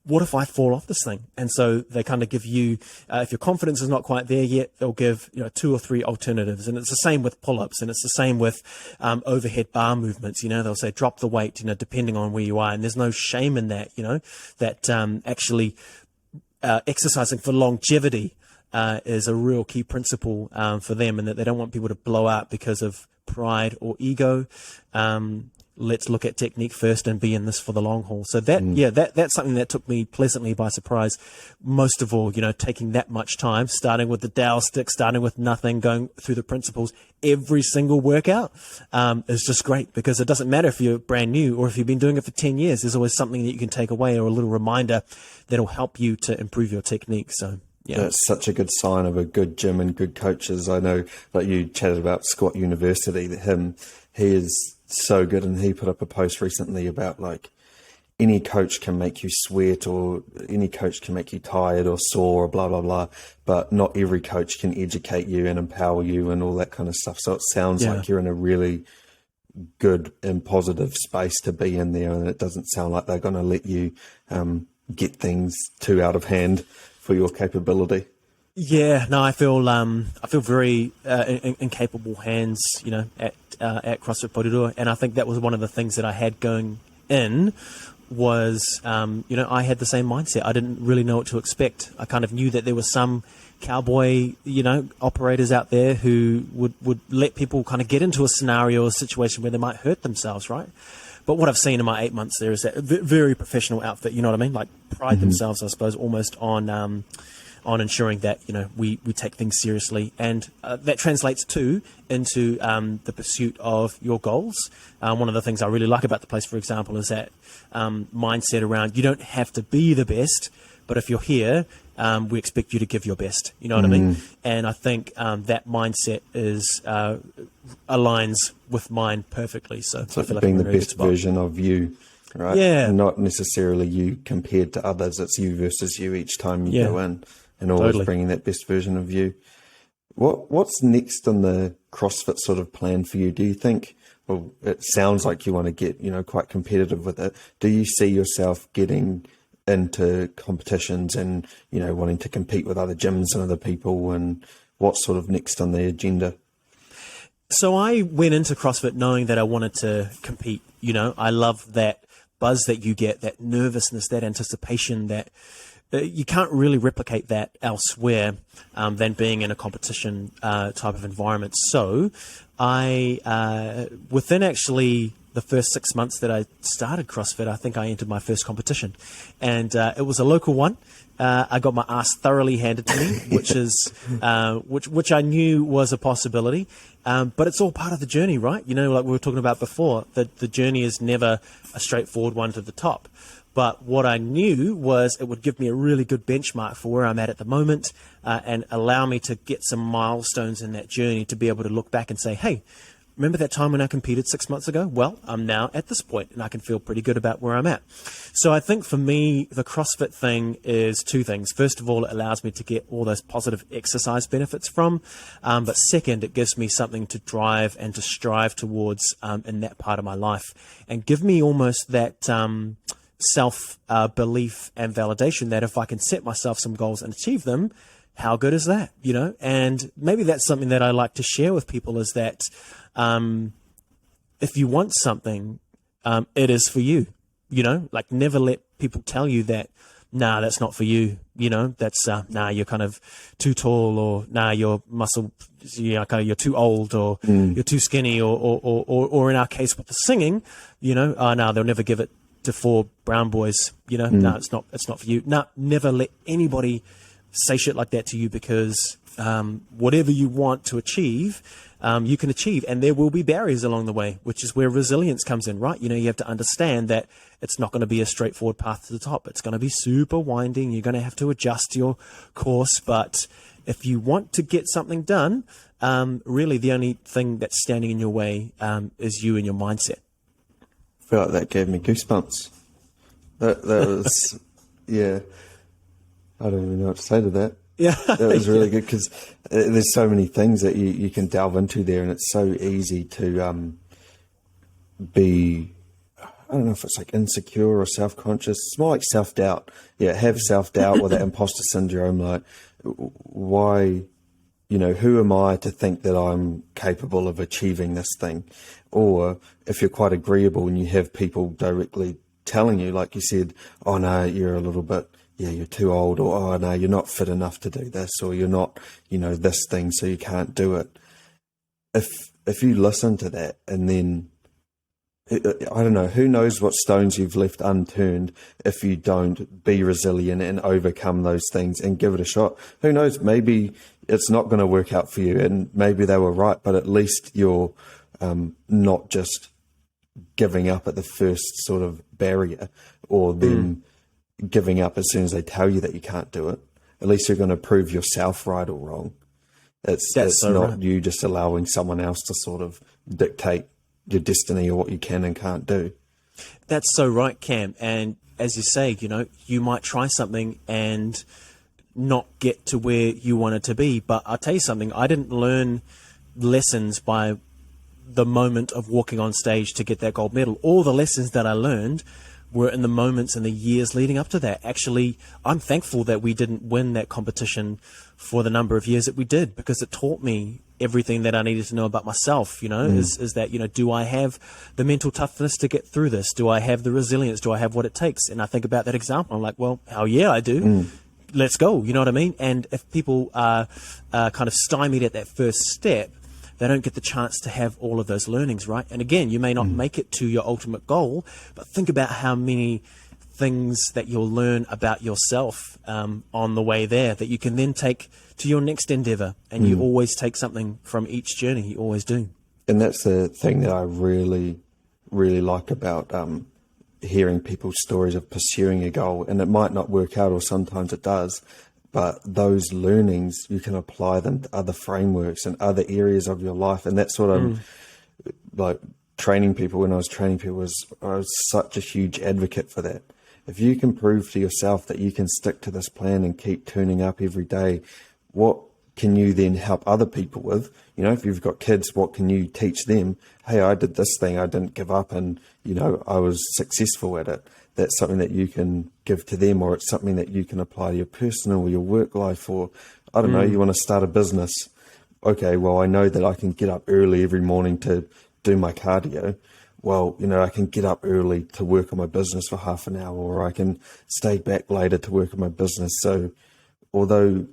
what if I fall off this thing? And so they kind of give you, if your confidence is not quite there yet, they'll give 2 or 3 alternatives. And it's the same with pull-ups, and it's the same with overhead bar movements. They'll say drop the weight, depending on where you are. And there's no shame in that, that actually exercising for longevity is a real key principle for them, and that they don't want people to blow out because of pride or ego. Let's look at technique first and be in this for the long haul. So that's something that took me pleasantly by surprise. Most of all, taking that much time, starting with the dowel stick, starting with nothing, going through the principles every single workout is just great, because it doesn't matter if you're brand new or if you've been doing it for 10 years. There's always something that you can take away, or a little reminder that'll help you to improve your technique. So yeah, that's such a good sign of a good gym and good coaches. I know, like you chatted about Scott University, he is so good, and he put up a post recently about, like, any coach can make you sweat, or any coach can make you tired or sore, or blah blah blah, but not every coach can educate you and empower you and all that kind of stuff. So it sounds like you're in a really good and positive space to be in there, and it doesn't sound like they're going to let you get things too out of hand for your capability. Yeah, no, I feel very in capable hands, at CrossFit Porirua, and I think that was one of the things that I had going in was, I had the same mindset. I didn't really know what to expect. I kind of knew that there were some cowboy, operators out there who would let people kind of get into a scenario or a situation where they might hurt themselves, right? But what I've seen in my 8 months there is that very professional outfit, you know what I mean? Like, pride themselves, I suppose, almost on ensuring that, we take things seriously, and that translates into the pursuit of your goals. One of the things I really like about the place, for example, is that mindset around, you don't have to be the best, but if you're here, we expect you to give your best. You know what I mean? And I think that mindset aligns with mine perfectly. So I feel like being the best version of you, right? Yeah. Not necessarily you compared to others. It's you versus you each time you go in. And always bringing that best version of you. What's next on the CrossFit sort of plan for you? Do you think, well, it sounds like you want to get, quite competitive with it. Do you see yourself getting into competitions and, wanting to compete with other gyms and other people? And what's sort of next on the agenda? So I went into CrossFit knowing that I wanted to compete. I love that buzz that you get, that nervousness, that anticipation, that you can't really replicate that elsewhere than being in a competition type of environment. So within actually the first 6 months that I started CrossFit, I think I entered my first competition, and it was a local one. I got my ass thoroughly handed to me, which I knew was a possibility. But it's all part of the journey, right? Like we were talking about before, that the journey is never a straightforward one to the top. But what I knew was it would give me a really good benchmark for where I'm at the moment, and allow me to get some milestones in that journey to be able to look back and say, hey, remember that time when I competed 6 months ago? Well, I'm now at this point, and I can feel pretty good about where I'm at. So I think for me, the CrossFit thing is two things. First of all, it allows me to get all those positive exercise benefits from. But second, it gives me something to drive and to strive towards in that part of my life, and give me almost that self-belief and validation that if I can set myself some goals and achieve them, how good is that? And maybe that's something that I like to share with people, is that if you want something, it is for you. Like, never let people tell you that, nah, that's not for you. That's nah, you're kind of too tall, or nah, your muscle, you're too old, or you're too skinny, or in our case with the singing, no, they'll never give it to 4 brown boys. No, it's not for you. No, never let anybody say shit like that to you, because whatever you want to achieve, you can achieve, and there will be barriers along the way, which is where resilience comes in, right? You have to understand that it's not going to be a straightforward path to the top. It's going to be super winding. You're going to have to adjust your course, but if you want to get something done, really the only thing that's standing in your way is you and your mindset. I feel like that gave me goosebumps. That was, yeah. I don't even know what to say to that. Yeah, that was really good, because there's so many things that you can delve into there, and it's so easy to be, I don't know if it's like insecure or self-conscious. It's more like self-doubt. Yeah, have self-doubt or that imposter syndrome. Like, why, who am I to think that I'm capable of achieving this thing? Or if you're quite agreeable and you have people directly telling you, like you said, oh no, you're a little bit, you're too old, or oh no, you're not fit enough to do this, or you're not, this thing, so you can't do it. If you listen to that, and then, I don't know, who knows what stones you've left unturned if you don't be resilient and overcome those things and give it a shot. Who knows, maybe it's not going to work out for you, and maybe they were right, but at least you're not just giving up at the first sort of barrier, or them giving up as soon as they tell you that you can't do it. At least you're going to prove yourself right or wrong. It's so not right. You just allowing someone else to sort of dictate your destiny or what you can and can't do. That's so right, Cam. And as you say, you might try something and not get to where you want it to be. But I'll tell you something, I didn't learn lessons by the moment of walking on stage to get that gold medal. All the lessons that I learned were in the moments and the years leading up to that. Actually, I'm thankful that we didn't win that competition for the number of years that we did, because it taught me everything that I needed to know about myself, is that, do I have the mental toughness to get through this? Do I have the resilience? Do I have what it takes? And I think about that example. I'm like, well, hell yeah, I do. Let's go. You know what I mean? And if people are kind of stymied at that first step, they don't get the chance to have all of those learnings, right? And again, you may not make it to your ultimate goal, but think about how many things that you'll learn about yourself on the way there that you can then take to your next endeavor. And you always take something from each journey. You always do. And that's the thing that I really, really like about hearing people's stories of pursuing a goal. And it might not work out, or sometimes it does. But those learnings, you can apply them to other frameworks and other areas of your life. And that's what I'm like training people. When I was training people, I was such a huge advocate for that. If you can prove to yourself that you can stick to this plan and keep turning up every day, what can you then help other people with? If you've got kids, what can you teach them? Hey, I did this thing, I didn't give up, and, I was successful at it. That's something that you can give to them, or it's something that you can apply to your personal or your work life, or, I don't know, you want to start a business. Okay, well, I know that I can get up early every morning to do my cardio. well, you know, I can get up early to work on my business for half an hour, or I can stay back later to work on my business. So although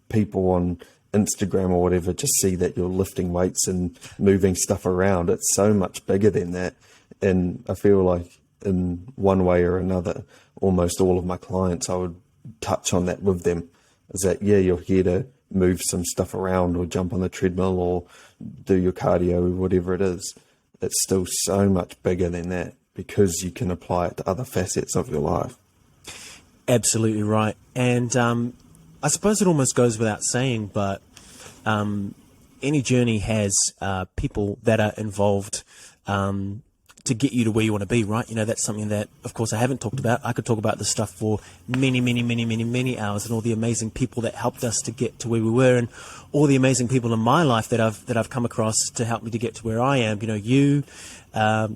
people on Instagram or whatever just see that you're lifting weights and moving stuff around, it's so much bigger than that. And I feel like in one way or another, almost all of my clients, I would touch on that with them, is that, yeah, you're here to move some stuff around or jump on the treadmill or do your cardio or whatever it is. It's still so much bigger than that, because you can apply it to other facets of your life. Absolutely right. And I suppose it almost goes without saying, but any journey has people that are involved to get you to where you want to be, right? You know, that's something that, of course, I haven't talked about. I could talk about this stuff for many hours, and all the amazing people that helped us to get to where we were, and all the amazing people in my life that I've come across to help me to get to where I am. You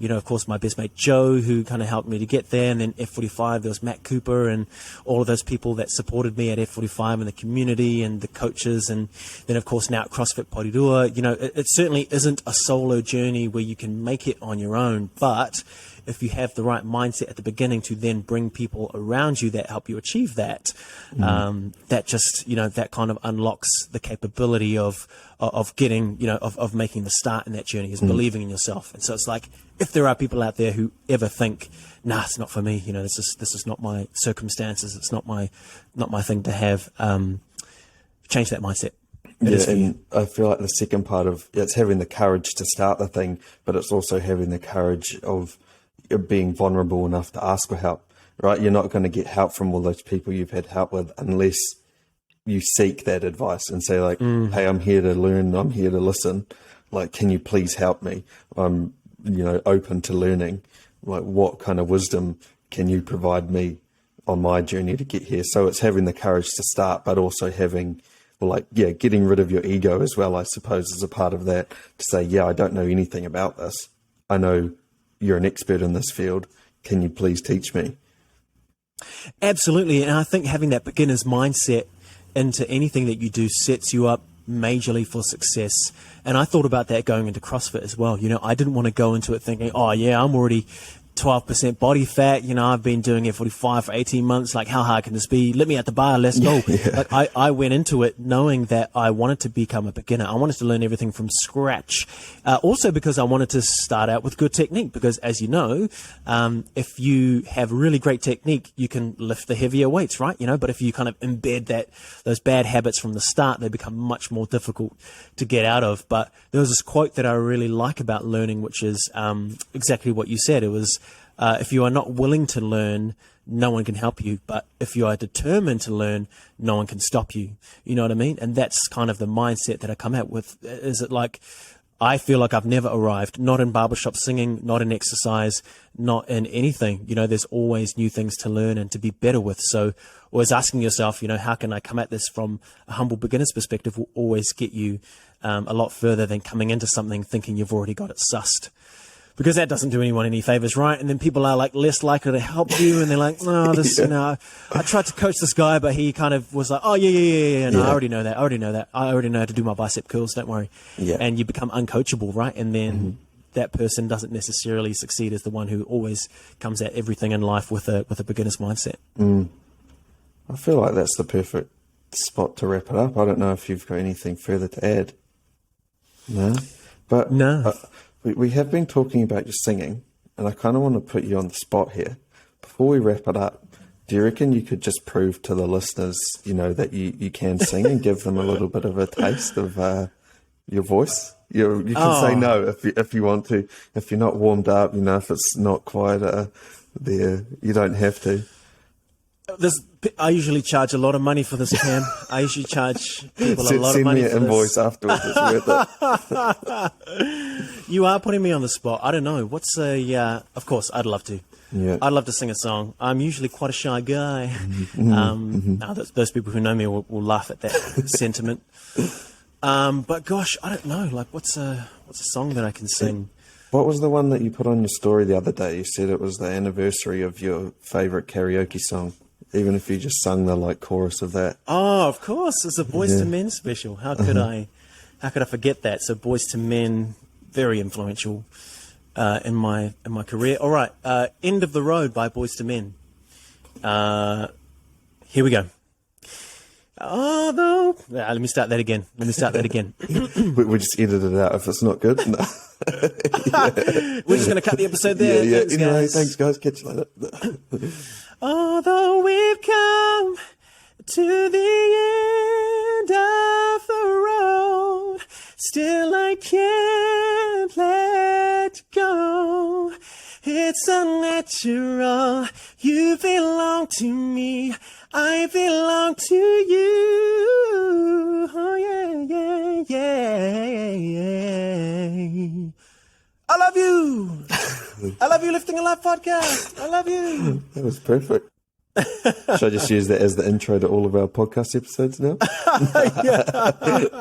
know, of course, my best mate Joe, who kind of helped me to get there, and then F45, there was Matt Cooper, and all of those people that supported me at F45, and the community and the coaches, and then of course now at CrossFit Porirua. You know, it certainly isn't a solo journey where you can make it on your own, but if you have the right mindset at the beginning to then bring people around you that help you achieve that, that just, you know, that kind of unlocks the capability of getting, you know, of making the start in that journey, is believing in yourself. And so it's like, if there are people out there who ever think, nah, it's not for me, you know, this is not my circumstances, it's not my thing to have, change that mindset. And I feel like the second part of it's having the courage to start the thing, but it's also having the courage of being vulnerable enough to ask for help, right? You're not going to get help from all those people you've had help with unless you seek that advice and say, like, hey, I'm here to learn, I'm here to listen. Like, can you please help me? I'm, you know, open to learning. Like, what kind of wisdom can you provide me on my journey to get here? So it's having the courage to start, but also having, like, yeah, getting rid of your ego as well, I suppose, is a part of that, to say, yeah, I don't know anything about this. I know you're an expert in this field. Can you please teach me? Absolutely. And I think having that beginner's mindset into anything that you do sets you up majorly for success. And I thought about that going into CrossFit as well. You know, I didn't want to go into it thinking, oh yeah, I'm already 12% body fat, you know, I've been doing F45 for 18 months, like, how hard can this be? Let me at the bar, let's go. Yeah. Like, I went into it knowing that I wanted to become a beginner. I wanted to learn everything from scratch. Also because I wanted to start out with good technique, because as you know, if you have really great technique, you can lift the heavier weights, right? You know, but if you kind of embed those bad habits from the start, they become much more difficult to get out of. But there was this quote that I really like about learning, which is exactly what you said. It was, if you are not willing to learn, no one can help you. But if you are determined to learn, no one can stop you. You know what I mean? And that's kind of the mindset that I come out with. Is it like, I feel like I've never arrived, not in barbershop singing, not in exercise, not in anything. You know, there's always new things to learn and to be better with. So always asking yourself, you know, how can I come at this from a humble beginner's perspective will always get you a lot further than coming into something thinking you've already got it sussed. Because that doesn't do anyone any favors, right? And then people are like less likely to help you, and they're like, no, this, you know, I tried to coach this guy, but he kind of was like, oh yeah. No, I already know that. I already know how to do my bicep curls. Don't worry. Yeah. And you become uncoachable, right? And then that person doesn't necessarily succeed as the one who always comes at everything in life with a beginner's mindset. I feel like that's the perfect spot to wrap it up. I don't know if you've got anything further to add. No, but no. We have been talking about your singing, and I kind of want to put you on the spot here. Before we wrap it up, do you reckon you could just prove to the listeners, you know, that you can sing and give them a little bit of a taste of your voice? You can say no if you want to. If you're not warmed up, you know, if it's not quite there, you don't have to. I usually charge a lot of money for this, Cam. I usually charge people a lot of money for this. Send me an invoice afterwards. It's worth it. You are putting me on the spot. I don't know. What's of course, I'd love to. Yeah. I'd love to sing a song. I'm usually quite a shy guy. Now those people who know me will laugh at that sentiment. But gosh, I don't know. Like, what's a song that I can sing? What was the one that you put on your story the other day? You said it was the anniversary of your favourite karaoke song. Even if you just sung the like chorus of that. Oh, of course, it's a Boys to Men special. How could I forget that? So Boys to Men, very influential in my career. All right, End of the Road by Boyz II Men. Here we go. Although, let me start that again. We just edit it out if it's not good. No. We're just going to cut the episode there. Yeah. Thanks, Anyway, guys. thanks, guys. Catch you later. Although we've come to the end of the road, still I can't let go. It's unnatural. You belong to me. I belong to you. Oh, yeah. I love you. I love you, Lifting Alive podcast. I love you. That was perfect. Should I just use that as the intro to all of our podcast episodes now?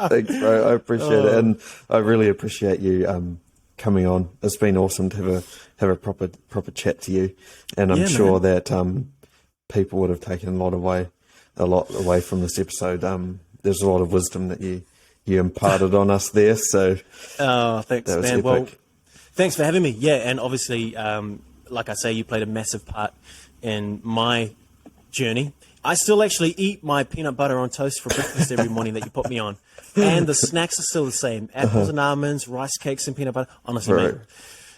Thanks, bro. I appreciate it. And I really appreciate you coming on. It's been awesome to have a proper chat to you. And I'm sure that people would have taken a lot away from this episode. There's a lot of wisdom that you imparted on us there. So thanks, man. Epic. Well, thanks for having me. Yeah, and obviously, like I say, you played a massive part in my journey. I still actually eat my peanut butter on toast for breakfast every morning that you put me on. And the snacks are still the same. Apples and almonds, rice cakes and peanut butter. Honestly, right. mate.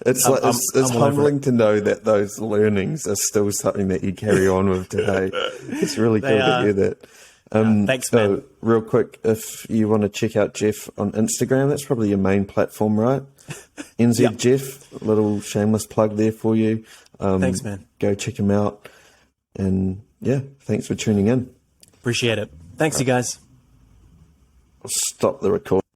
It's humbling to know that those learnings are still something that you carry on with today. It's really cool to hear that. Thanks, man. Real quick, if you want to check out Jeff on Instagram, that's probably your main platform, right? NZ Jeff, a little shameless plug there for you. Thanks, man. Go check him out. And yeah, thanks for tuning in. Appreciate it. Thanks, you guys. I'll stop the recording.